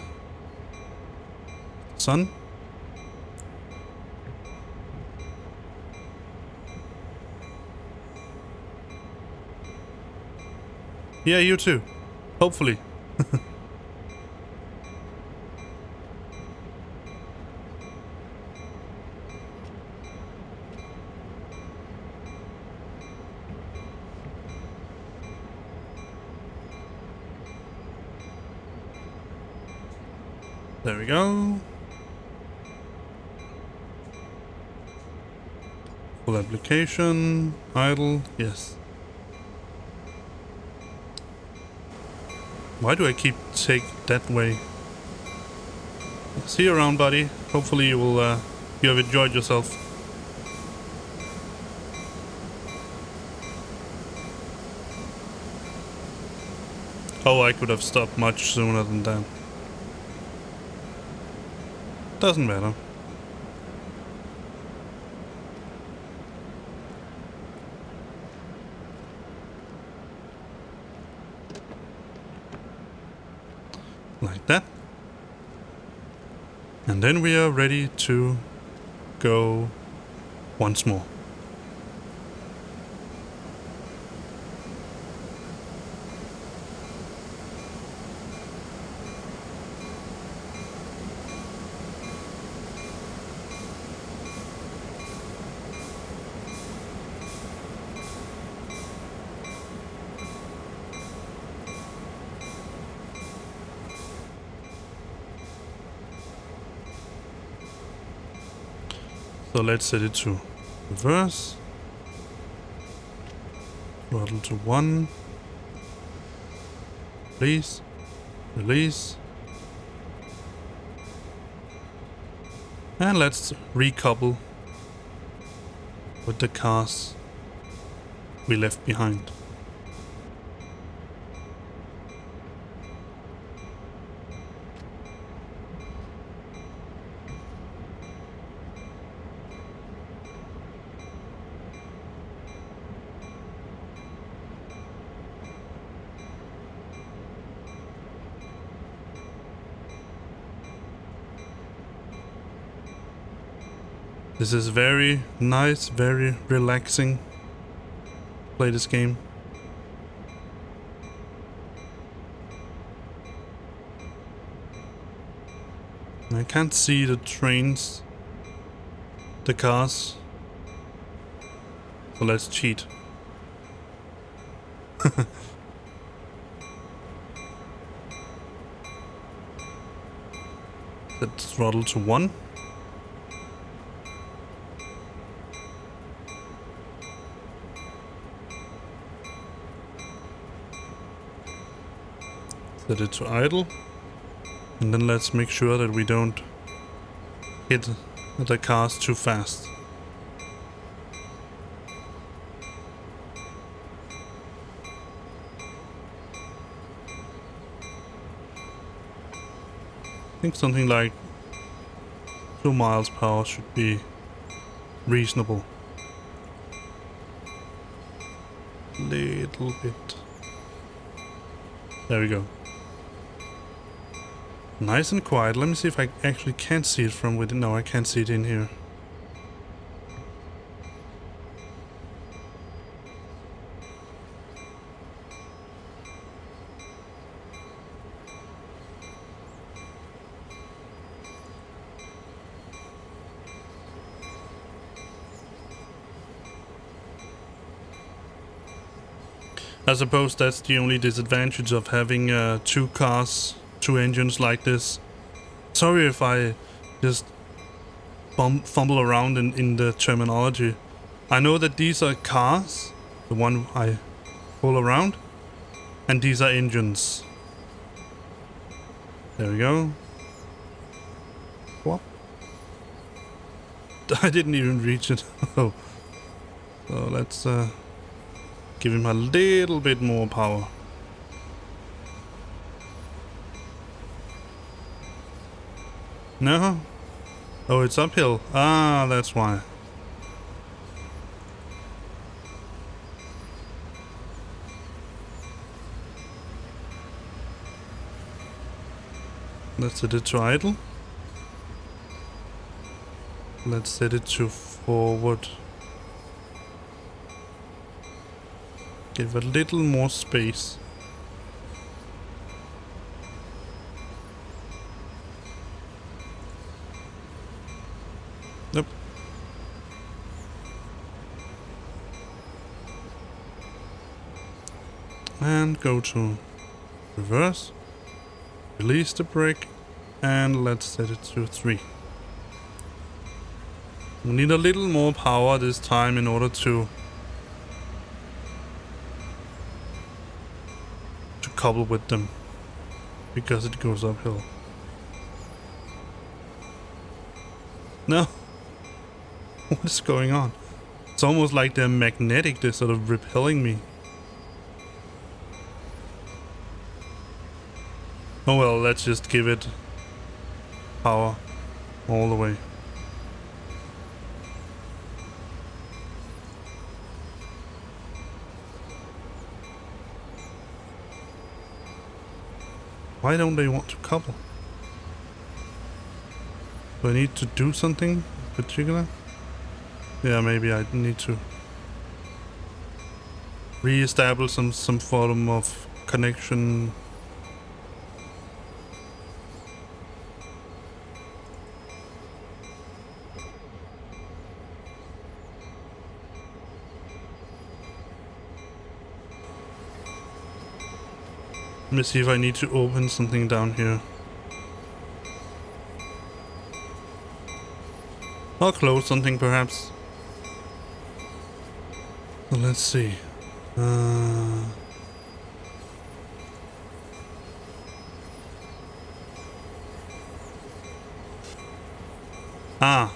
Sun. Yeah, you too. Hopefully. There we go. Full application, idle, yes. Why do I keep take that way? See you around, buddy. Hopefully you will, you have enjoyed yourself. Oh, I could have stopped much sooner than that. Doesn't matter. Like that. And then we are ready to go once more. So let's set it to reverse. Throttle to 1. Release. Release. And let's recouple with the cars we left behind. This is very nice, very relaxing. Play this game. I can't see the trains, the cars. So let's cheat. Set throttle to 1. Set it to idle, and then let's make sure that we don't hit the cars too fast. I think something like 2 miles per hour should be reasonable. Little bit. There we go. Nice and quiet. Let me see if I actually can see it from within. No, I can't see it in here. I suppose that's the only disadvantage of having 2 cars, 2 engines like this. Sorry if I just fumble around in the terminology. I know that these are cars, the one I pull around, and these are engines. There we go. What? I didn't even reach it. Oh. So let's give him a little bit more power. No? Oh, it's uphill. Ah, that's why. Let's set it to idle. Let's set it to forward. Give a little more space. Nope. And go to reverse. Release the brake. and let's set it to 3. We need a little more power this time in order to couple with them, because it goes uphill. No. What is going on? It's almost like they're magnetic, they're sort of repelling me. Oh well, let's just give it power all the way. Why don't they want to couple? Do I need to do something particular? Yeah, maybe I need to re-establish some form of connection. Let me see if I need to open something down here. Or close something perhaps. So let's see. Of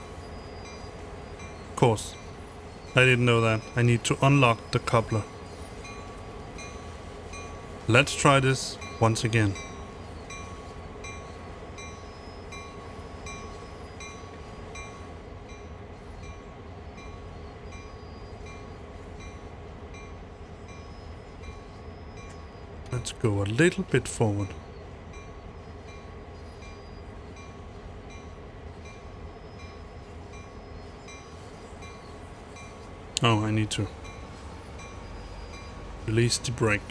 course. I didn't know that. I need to unlock the coupler. Let's try this once again. Let's go a little bit forward. Oh, I need to release the brake.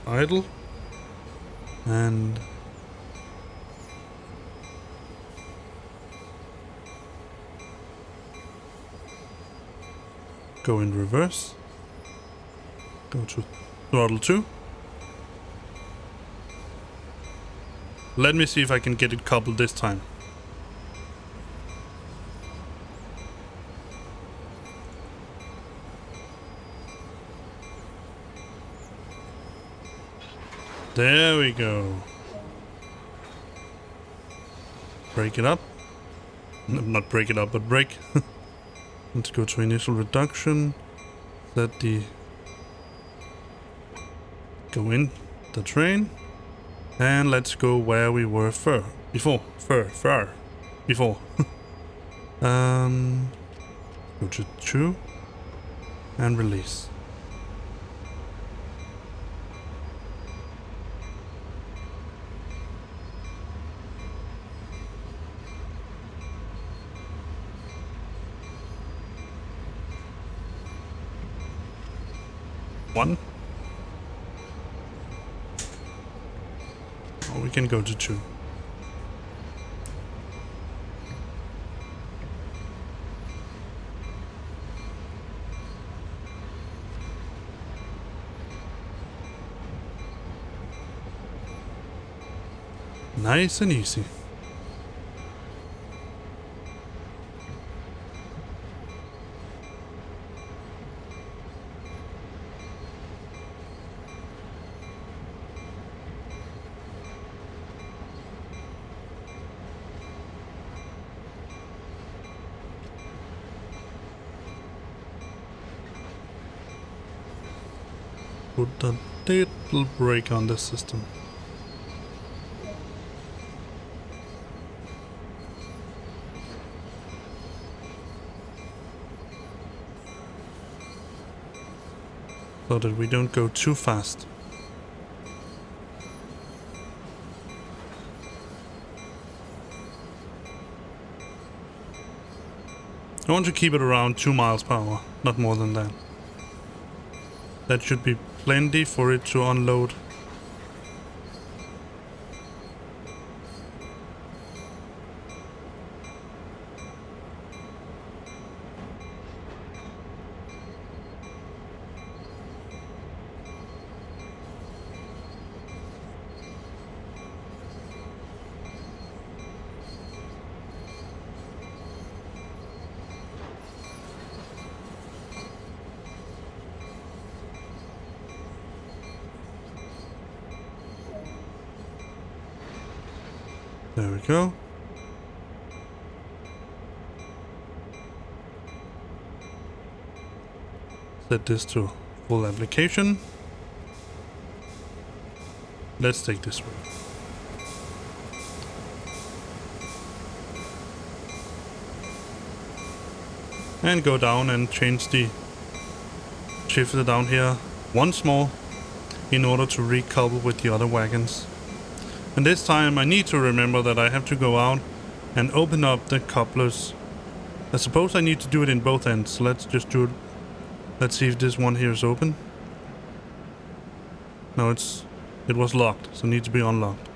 Idle and go in reverse. Go to throttle 2. Let me see if I can get it coupled this time. There we go. Break it up. No, not break it up, but break. Let's go to initial reduction. Set the... Go in the train. And let's go where we were before. Before. Go to 2. And release. One. Or we can go to 2. Nice and easy. Put a little brake on the system. So that we don't go too fast. I want to keep it around 2 miles per hour, not more than that. That should be plenty for it to unload. There we go. Set this to full application. Let's take this way. And go down and change the shifter down here once more in order to recouple with the other wagons. And this time I need to remember that I have to go out and open up the couplers. I suppose I need to do it in both ends, so let's just do it. Let's see if this one here is open. No, it was locked, so it needs to be unlocked.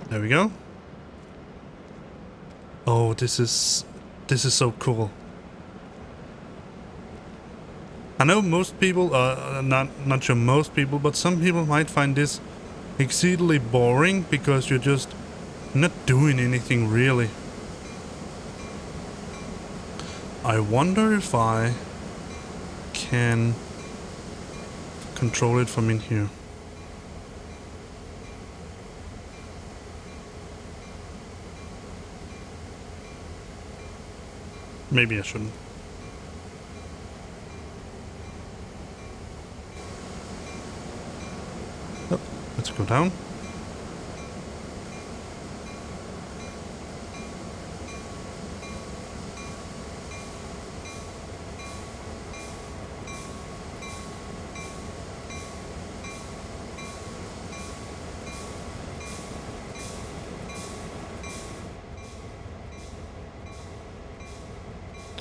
There we go. Oh, this is so cool. I know most people, not sure most people, but some people might find this exceedingly boring because you're just not doing anything really. I wonder if I can control it from in here. Maybe I shouldn't. Oh, let's go down.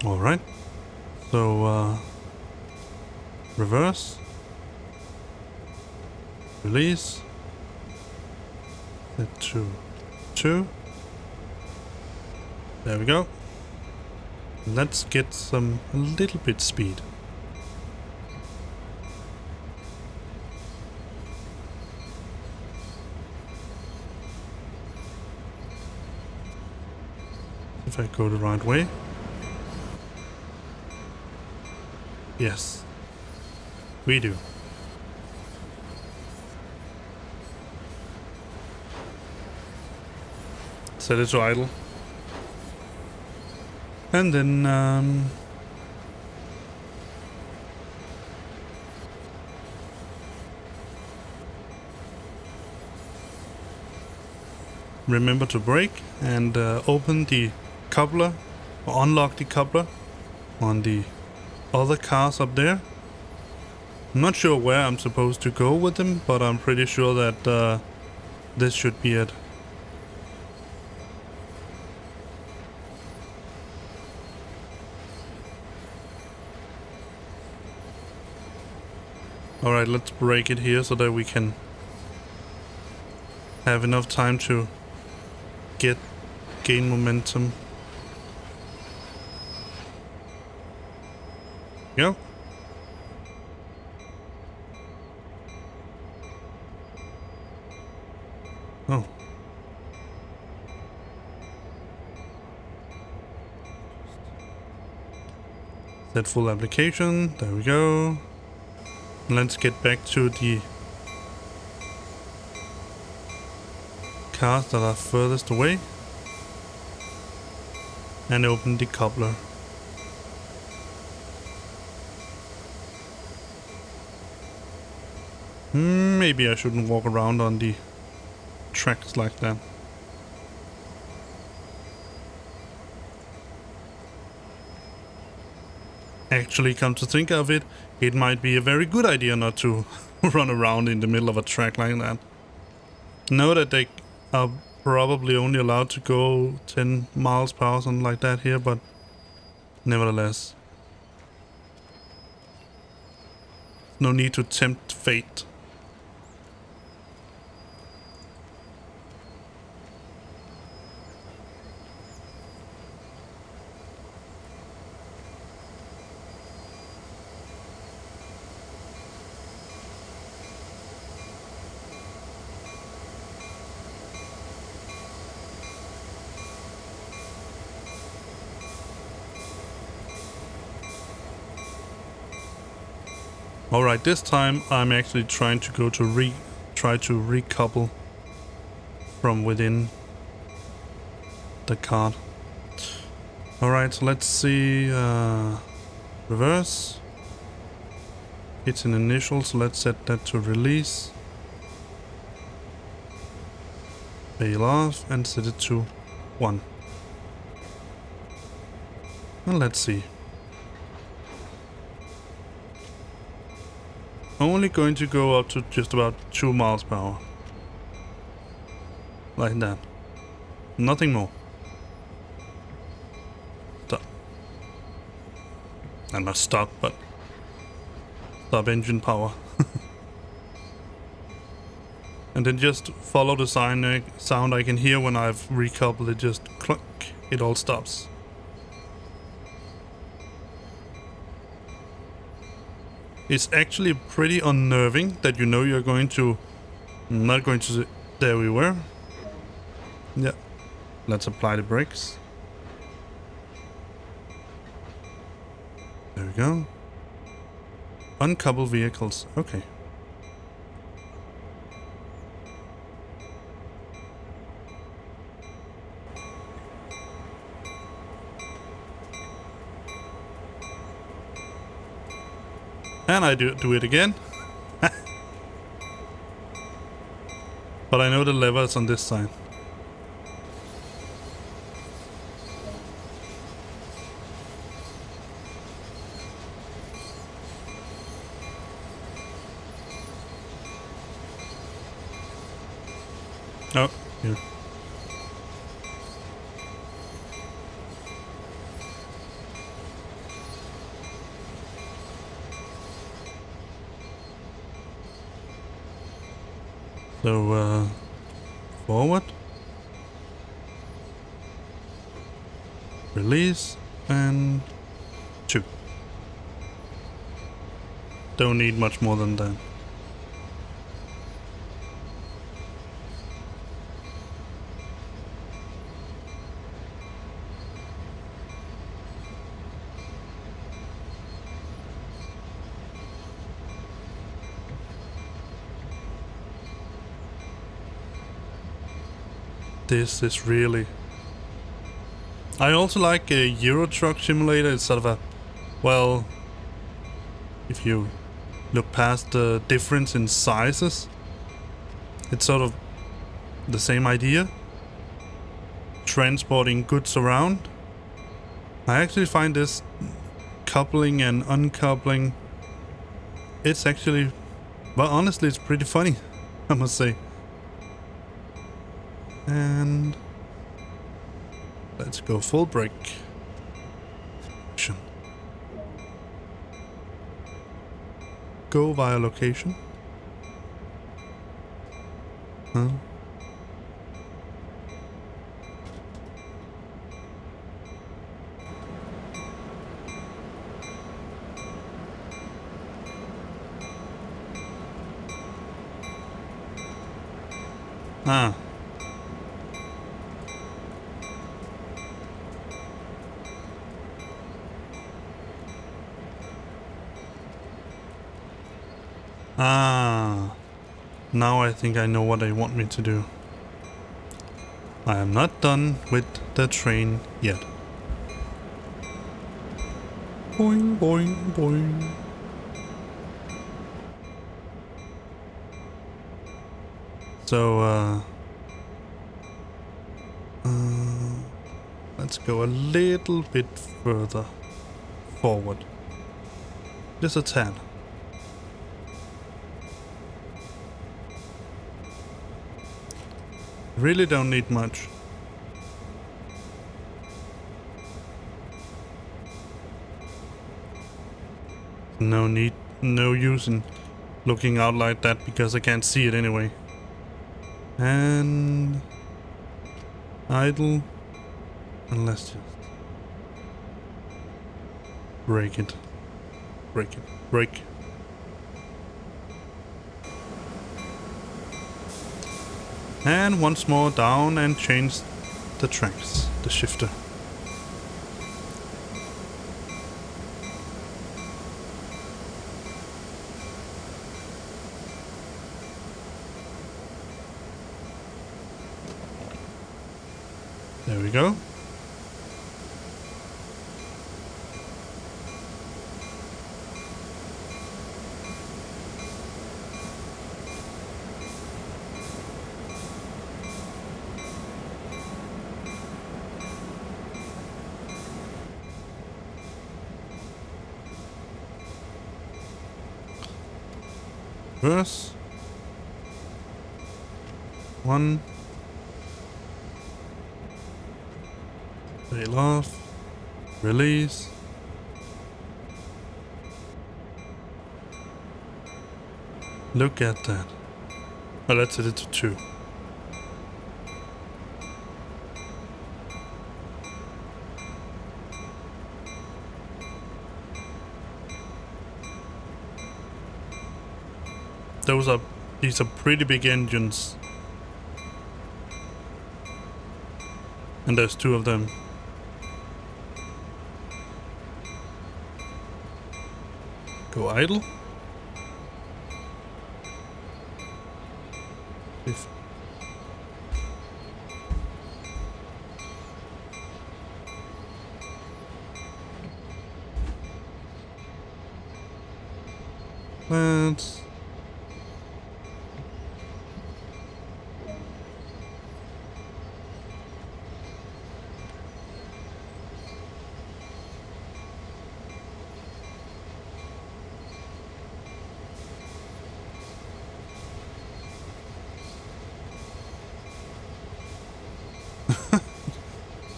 All right. So, reverse. Release. Set to 2. There we go. Let's get a little bit speed. If I go the right way. Yes, we do. Set it to idle. And then remember to brake and open the coupler or unlock the coupler on the other cars up there. I'm not sure where I'm supposed to go with them, but I'm pretty sure that this should be it. Alright, let's break it here so that we can have enough time to gain momentum. Go. Oh. Set full application. There we go. Let's get back to the cars that are furthest away and open the coupler. Maybe I shouldn't walk around on the tracks like that. Actually, come to think of it, it might be a very good idea not to run around in the middle of a track like that. Know that they are probably only allowed to go 10 miles per hour, something like that here, but nevertheless. No need to tempt fate. Alright, this time I'm actually trying to go to try to recouple from within the card. Alright, so let's see. Reverse. It's an initial, so let's set that to release. Bail off and set it to 1. And let's see. Only going to go up to just about 2 miles per hour. Like that. Nothing more. Stop. And not stop, but stop engine power. And then just follow the sound I can hear when I've recoupled it. Just clunk, it all stops. It's actually pretty unnerving that you know you're going to... Not going to... There we were. Yeah. Let's apply the brakes. There we go. Uncouple vehicles. Okay. And I do it again. But I know the lever is on this side. Oh, here. So, forward, release, and 2. Don't need much more than that. This is really... I also like a Euro Truck Simulator. It's sort of a... Well... If you look past the difference in sizes, it's sort of the same idea. Transporting goods around. I actually find this coupling and uncoupling... It's actually... Well, honestly, it's pretty funny, I must say. And let's go full brake. Action. Go via location. Huh? Ah. Ah, now I think I know what they want me to do. I am not done with the train yet. Boing, boing, boing. So, let's go a little bit further forward. Just a tad. Really don't need much. No use in looking out like that because I can't see it anyway. And idle, and let's just break it, break. And once more down and change the tracks, the shifter. There we go. Reverse. 1. Tail off. Release. Look at that. Oh, let's set it to 2. These are pretty big engines. And there's 2 of them. Go idle. If let's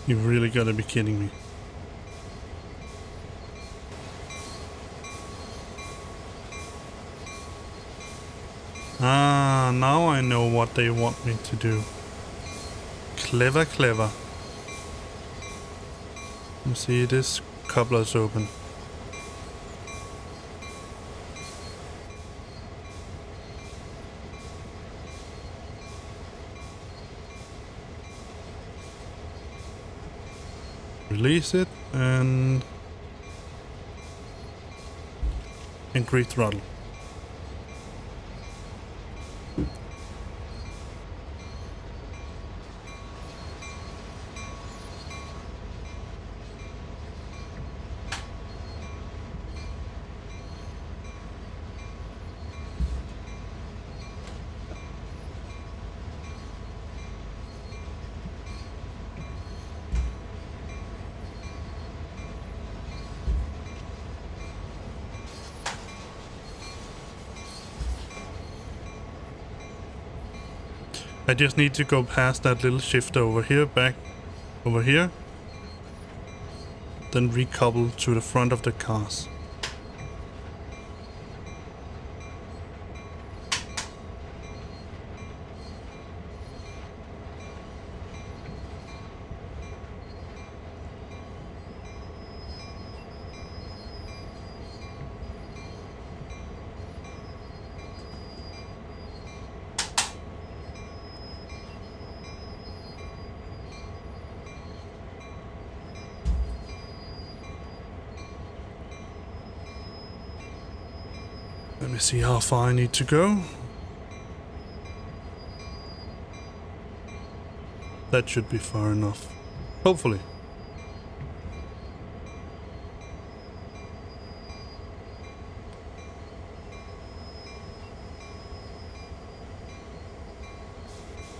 you've really got to be kidding me. Ah, now I know what they want me to do. Clever, clever. You see, this coupler's open. Release it and increase throttle. I just need to go past that little shifter over here, back over here, then recouple to the front of the cars. Let me see how far I need to go. That should be far enough. Hopefully.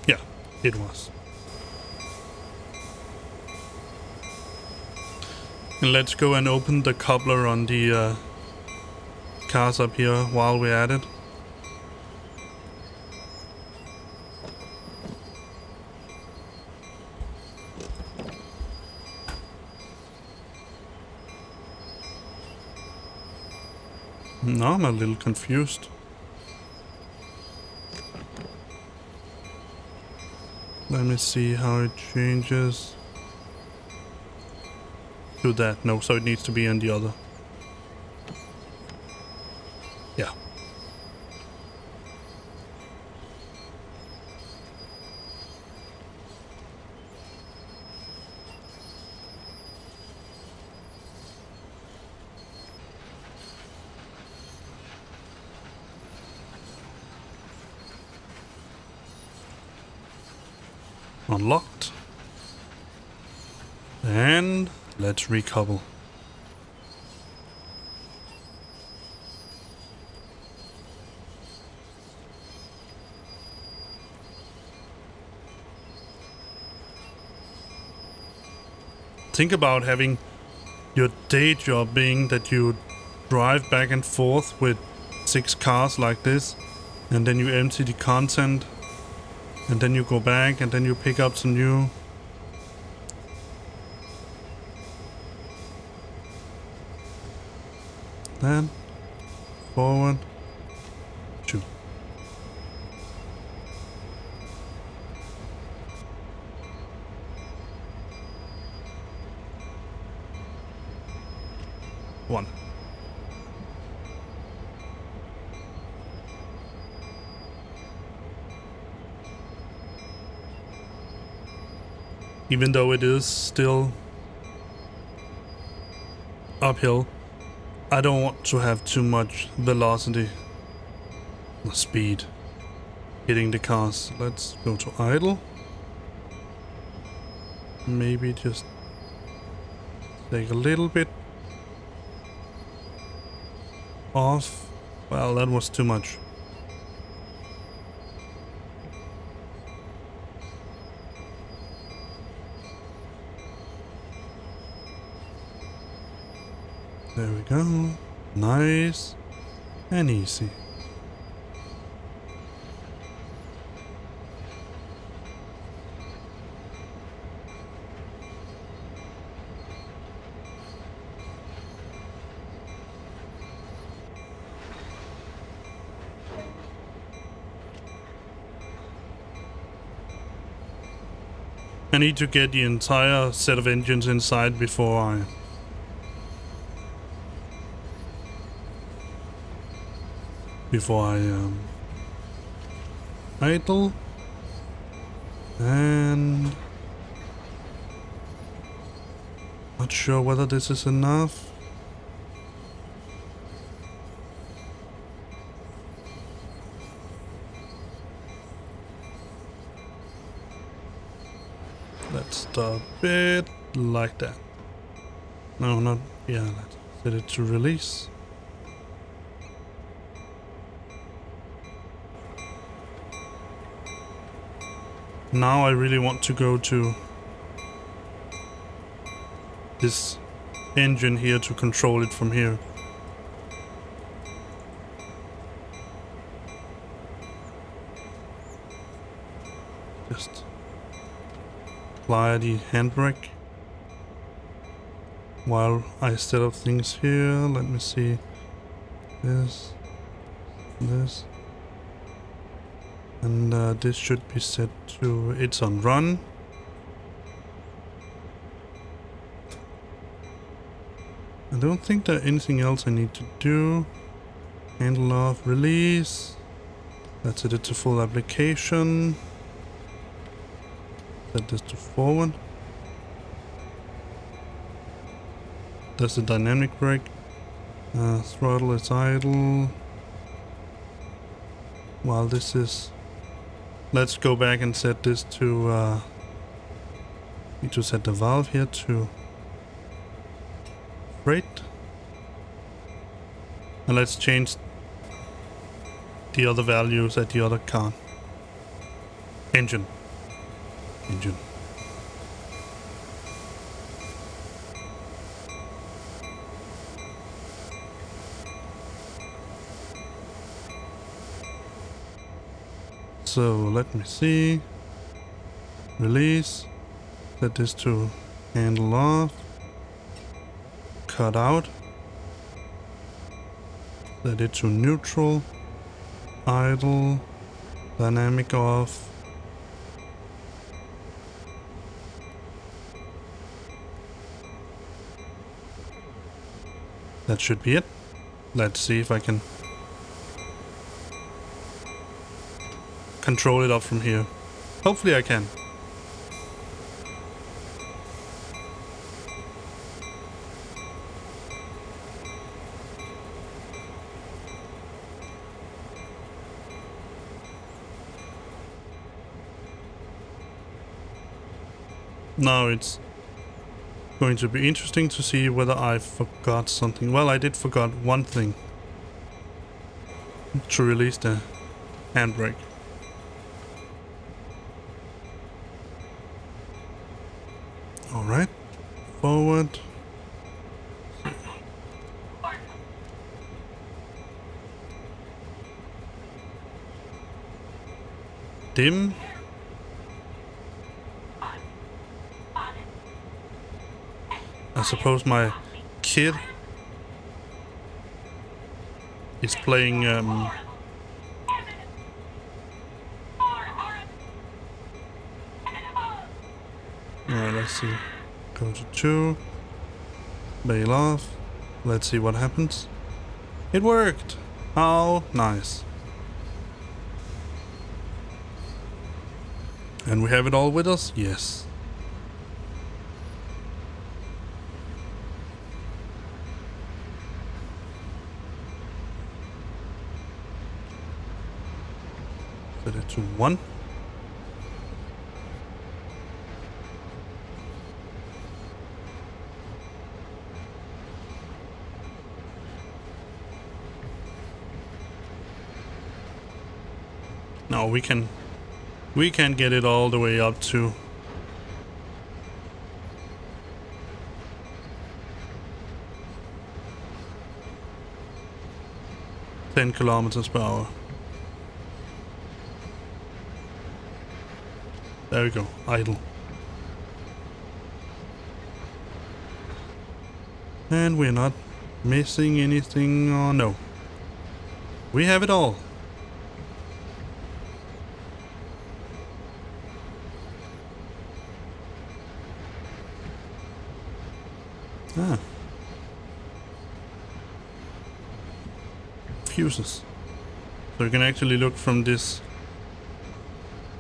Yeah, it was. And let's go and open the coupler on the cars up here while we're at it. Now I'm a little confused. Let me see how it changes to that. No, so it needs to be on the other. Yeah. Unlocked. And let's recouple. Think about having your day job being that you drive back and forth with 6 cars like this, and then you empty the content, and then you go back, and then you pick up some new. Then forward, shoot. One. Even though it is still uphill, I don't want to have too much velocity or speed hitting the cars. Let's go to idle. Maybe just take a little bit off. Well, that was too much. There we go. Nice and easy. I need to get the entire set of engines inside before I idle, and not sure whether this is enough. Let's stop it like that. No, not, yeah, let's set it to release. Now I really want to go to this engine here to control it from here. Just apply the handbrake while I set up things here. Let me see. This. And this should be set to, it's on run. I don't think there's anything else I need to do. Handle off, release. Let's set it to full application. Set this to forward. That's the dynamic brake. Throttle is idle. While this is... Let's go back and set this to... need to set the valve here to... freight. And let's change the other values at the other car. Engine. So let me see. Release. Set this to handle off. Cut out. Set it to neutral. Idle. Dynamic off. That should be it. Let's see if I can control it up from here. Hopefully I can. Now it's going to be interesting to see whether I forgot something. Well, I did forgot one thing. To release the handbrake. Alright. Forward. Dim. I suppose my kid is playing let's see. Go to 2. Bail off. Let's see what happens. It worked! How nice. And we have it all with us? Yes. Set it to 1. No, we can get it all the way up to 10 kilometers per hour. There we go, idle. And we're not missing anything, or no. We have it all. Ah. Fuses. So you can actually look from this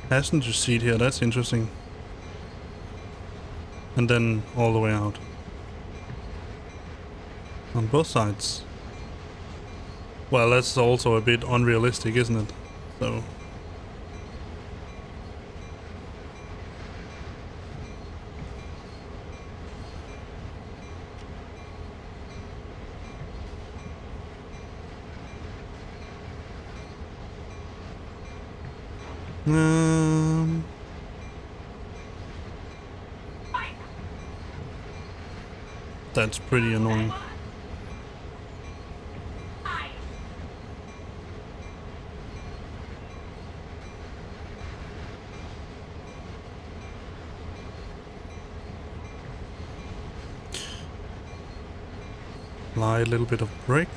passenger seat here, that's interesting. And then all the way out. On both sides. Well, that's also a bit unrealistic, isn't it? So... That's pretty annoying. Apply a little bit of brake.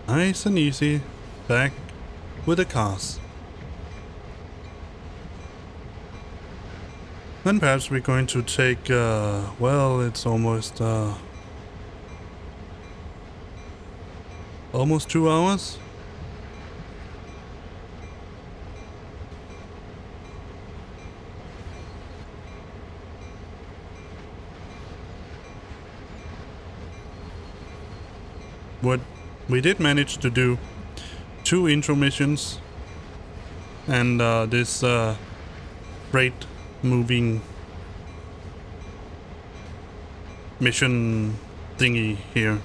Nice and easy, back with the cars. Then perhaps we're going to take, well, it's almost 2 hours. What we did manage to do 2 intro missions and this freight moving mission thingy here.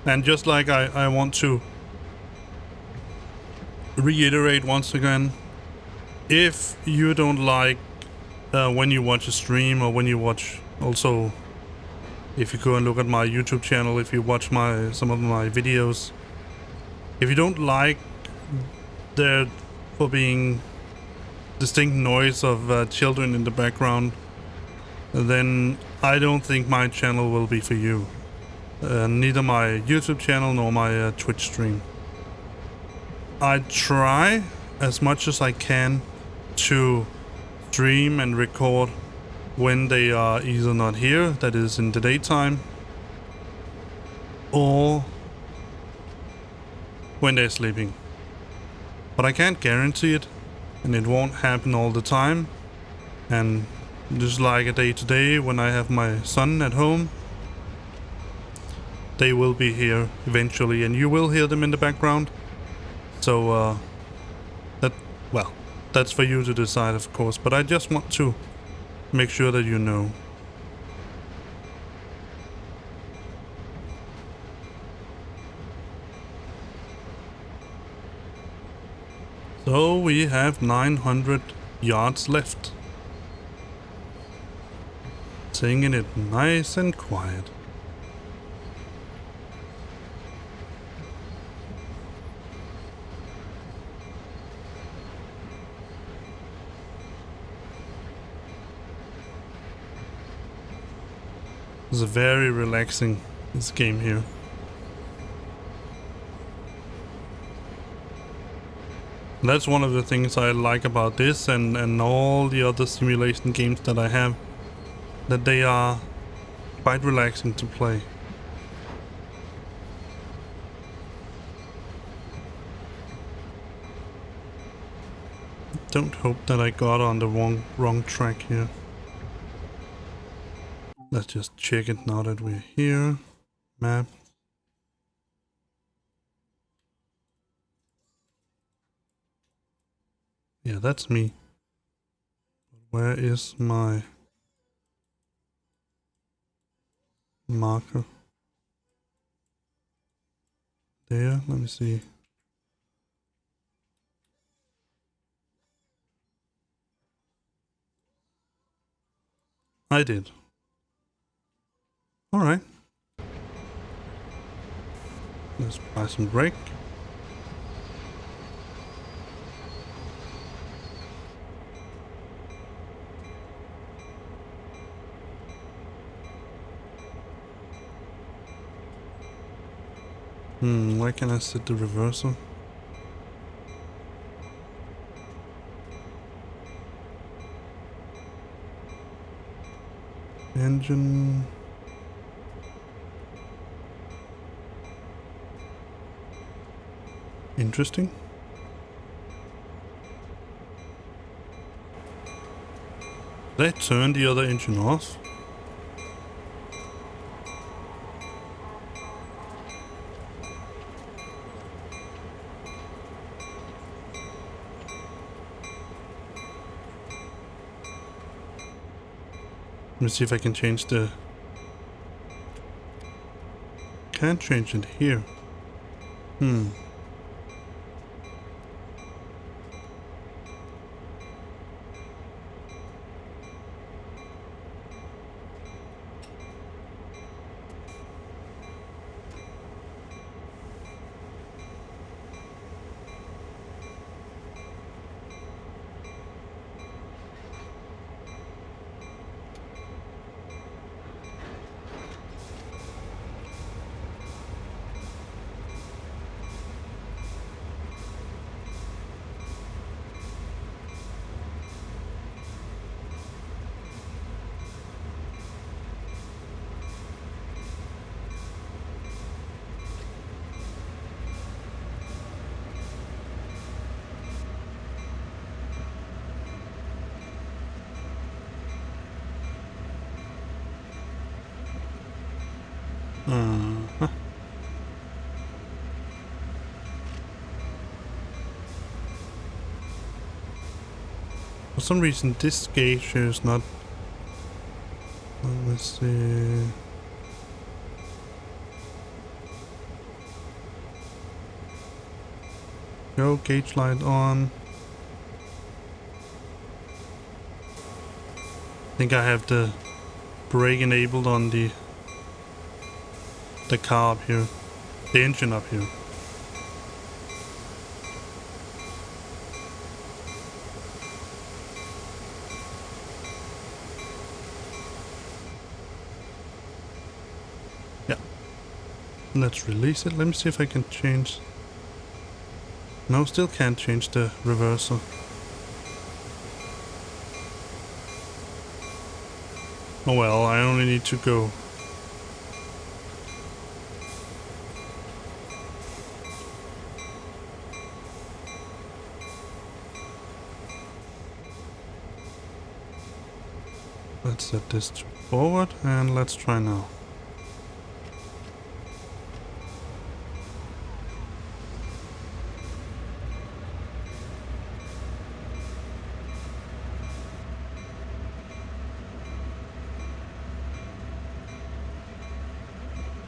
And just like I want to reiterate once again, if you don't like when you watch a stream, or when you watch, also if you go and look at my YouTube channel, if you watch some of my videos, if you don't like there for being distinct noise of children in the background, then I don't think my channel will be for you. Neither my YouTube channel nor my Twitch stream. I try as much as I can to stream and record when they are either not here, that is in the daytime, or when they're sleeping. But I can't guarantee it, and it won't happen all the time. And just like a day to day when I have my son at home, they will be here eventually, and you will hear them in the background. So, well, that's for you to decide, of course, but I just want to make sure that you know. So we have 900 yards left. Taking it nice and quiet. It's very relaxing, this game here. That's one of the things I like about this and all the other simulation games that I have. That they are quite relaxing to play. Don't hope that I got on the wrong track here. Let's just check it now that we're here. Map. Yeah, that's me. Where is my marker? There, let me see. I did. Alright. Let's buy some brake. Where can I set the reversal? Engine. Interesting. Did I turn the other engine off? Let me see if I can change the... Can't change it here. For some reason this gauge is not... Let me see... Go, gauge light on. I think I have the brake enabled on the car up here. The engine up here. Yeah. Let's release it. Let me see if I can change... No, still can't change the reversal. Oh well, I only need to go. Let's set this to forward and let's try now.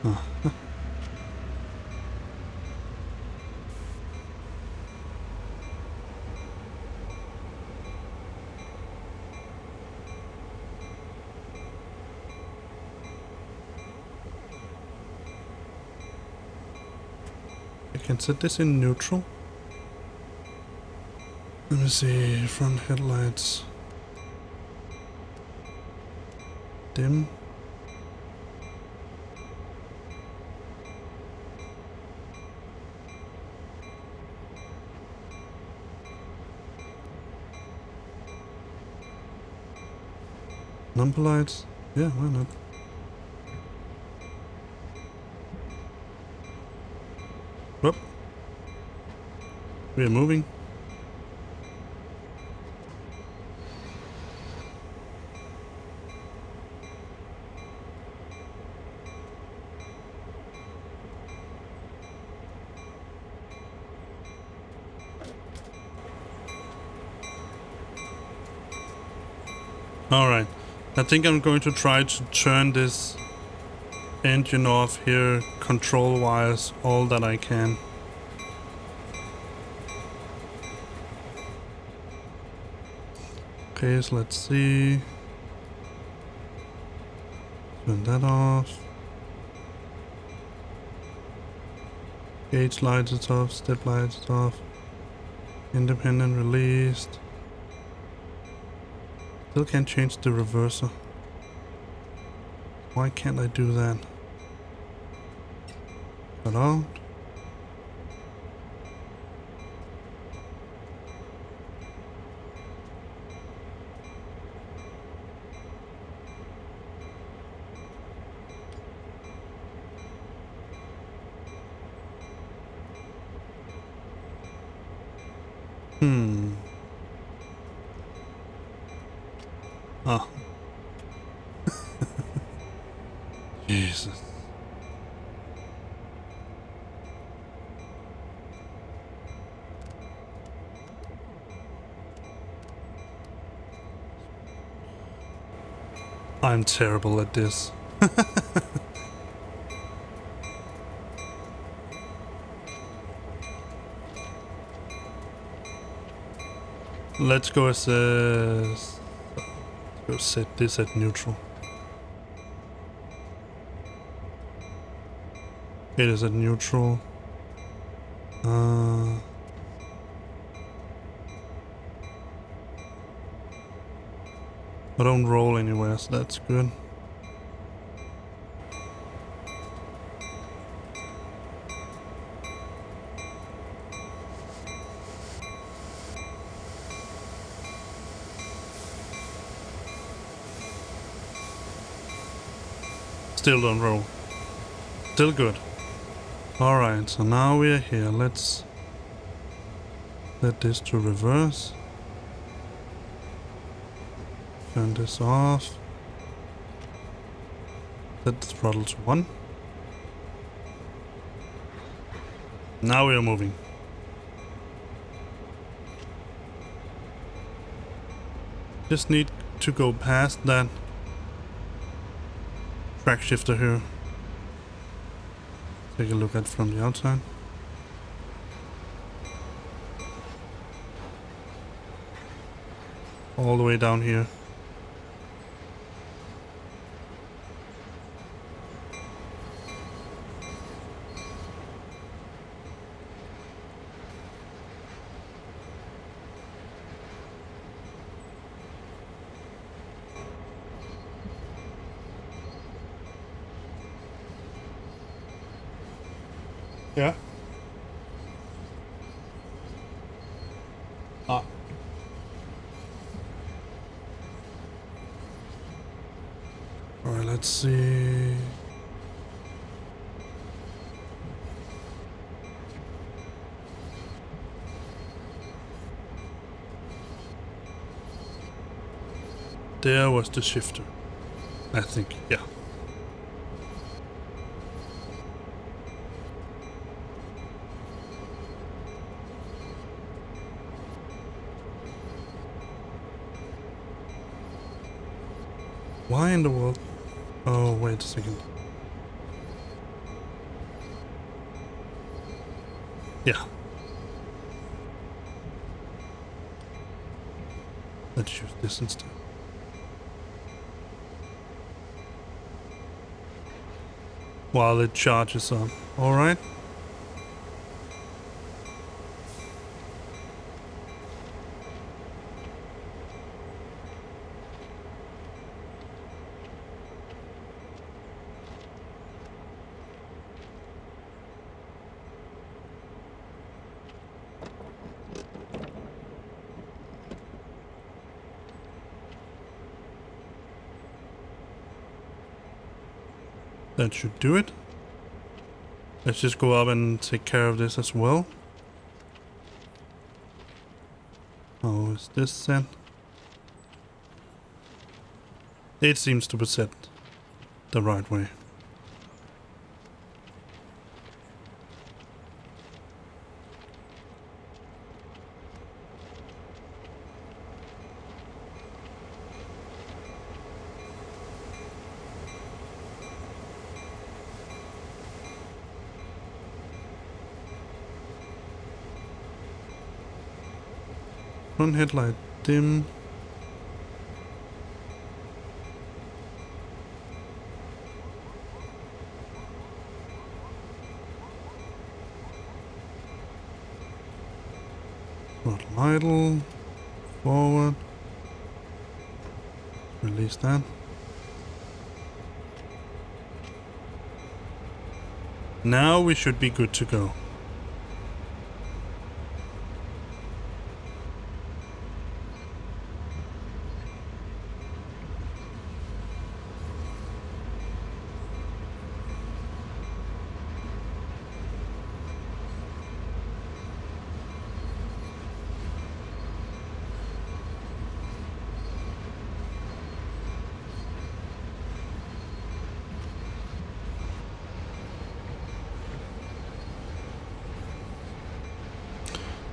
Oh. I can set this in neutral. Let me see, front headlights. Dim. Number lights? Yeah, why not? Whoop. We are moving. Alright, I think I'm going to try to turn this engine off here, control wires, all that I can. Okay, so let's see. Turn that off. Gauge lights is off, step lights is off. Independent released. Still can't change the reverser. Why can't I do that? Cut out. Ah. Jesus. I'm terrible at this. Let's go as go set this at neutral. It is at neutral. I don't roll anywhere, so that's good. Still don't roll. Still good. Alright, so now we are here. Let's set this to reverse. Turn this off. Set the throttle to 1. Now we are moving. Just need to go past that track shifter here. Take a look at it from the outside. All the way down here. Yeah. Ah. Alright, let's see. There was the shifter, I think, yeah. Why in the world? Oh, wait a second. Yeah. Let's use this instead. While it charges up. Alright. That should do it. Let's just go up and take care of this as well. How is this set? It seems to be set the right way. Front headlight dim. Throttle idle. Forward. Release that. Now we should be good to go.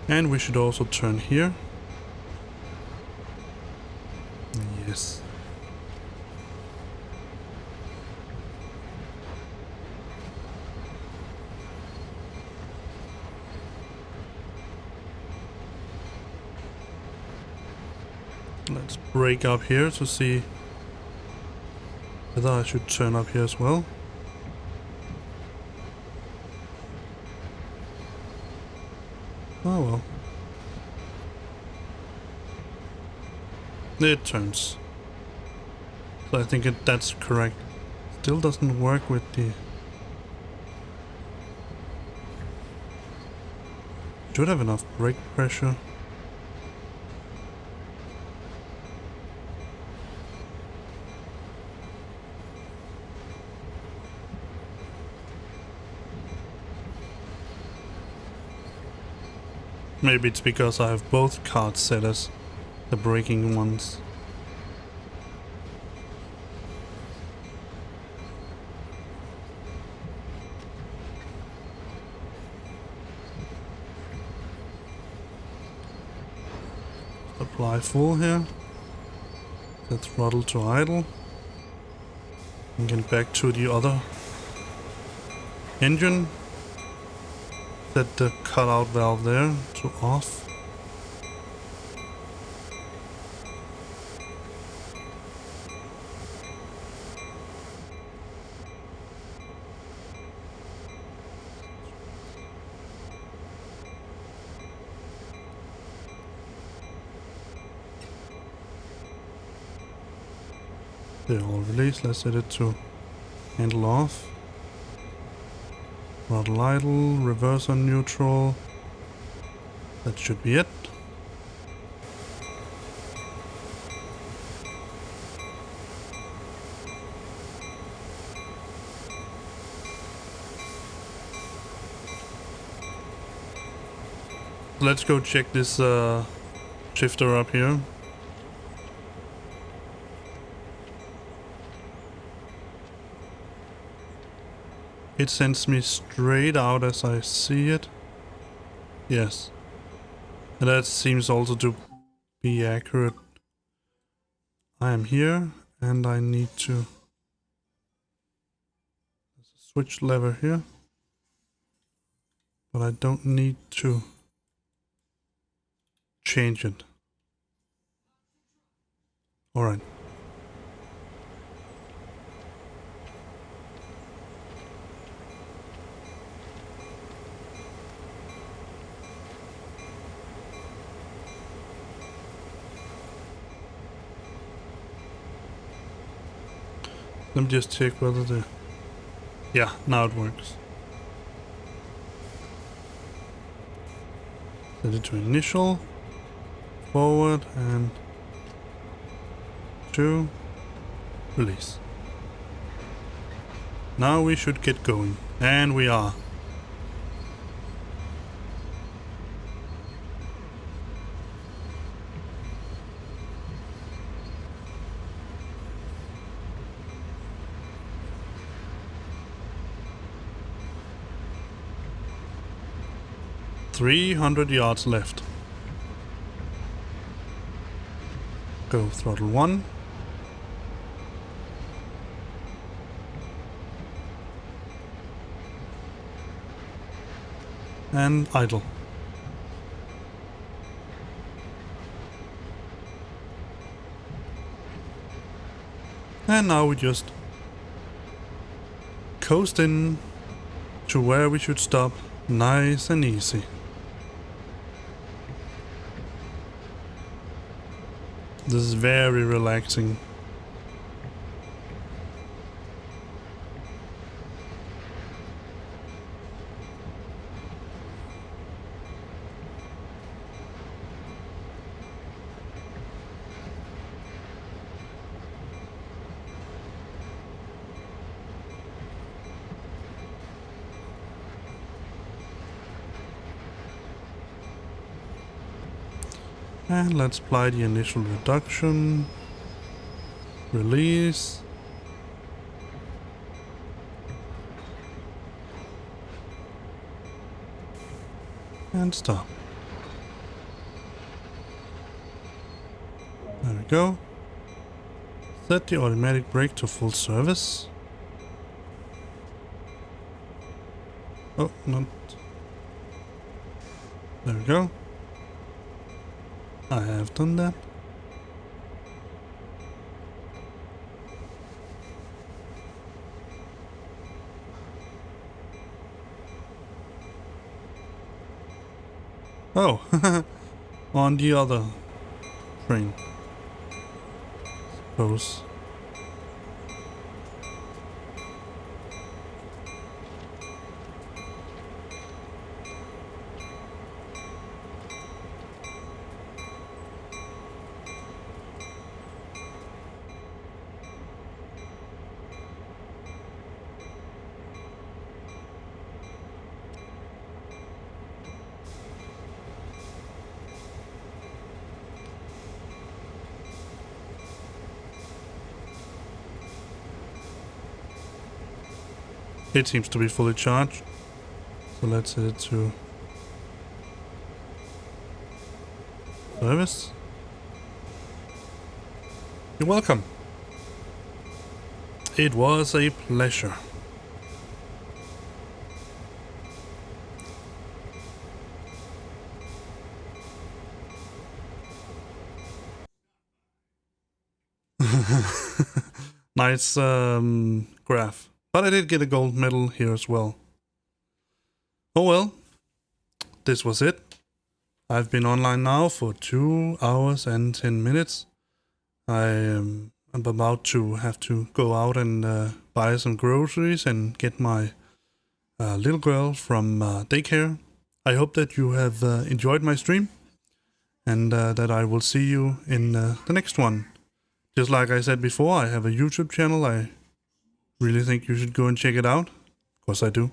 And we should also turn here. Yes. Let's brake up here to see whether I should turn up here as well. Oh well. It turns. So I think that's correct. Still doesn't work with the... Should have enough brake pressure. Maybe it's because I have both cards set as the braking ones. Apply full here. Set throttle to idle. And get back to the other engine. Set the cutout valve there to off. They're all released. Let's set it to handle off. Throttle idle, reverse on neutral. That should be it. Let's go check this shifter up here. It sends me straight out as I see it. Yes. And that seems also to be accurate. I am here and I need to... There's a switch lever here. but I don't need to change it. Alright. Let me just check whether the... Yeah, now it works. Set it to initial, forward, and 2, release. Now we should get going, and we are. $300 yards left. Go throttle 1. And idle. And now we just coast in to where we should stop, nice and easy. This is very relaxing. And let's apply the initial reduction. Release. And stop. There we go. Set the automatic brake to full service. Oh, not. There we go. I have done that. Oh, on the other train. Suppose. It seems to be fully charged, so let's set it to service. You're welcome. It was a pleasure. Nice graph. But I did get a gold medal here as well. Oh well, this was it. I've been online now for 2 hours and 10 minutes. I am about to have to go out and buy some groceries and get my little girl from daycare. I hope that you have enjoyed my stream and that I will see you in the next one. Just like I said before, I have a YouTube channel. I really think you should go and check it out. Of course I do.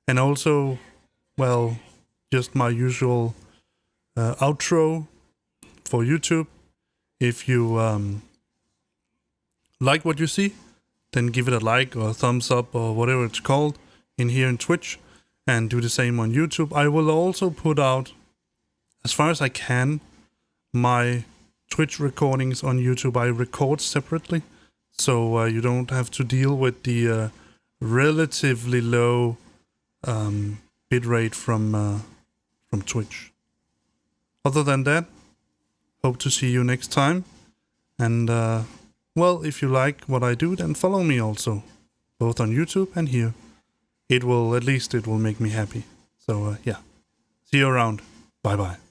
And also, well, just my usual outro for YouTube. If you like what you see, then give it a like or a thumbs up or whatever it's called in here in Twitch. And do the same on YouTube. I will also put out, as far as I can, my Twitch recordings on YouTube. I record separately. So you don't have to deal with the relatively low bitrate from Twitch. Other than that, hope to see you next time. And well, if you like what I do, then follow me also, both on YouTube and here. It will make me happy. So yeah, see you around. Bye bye.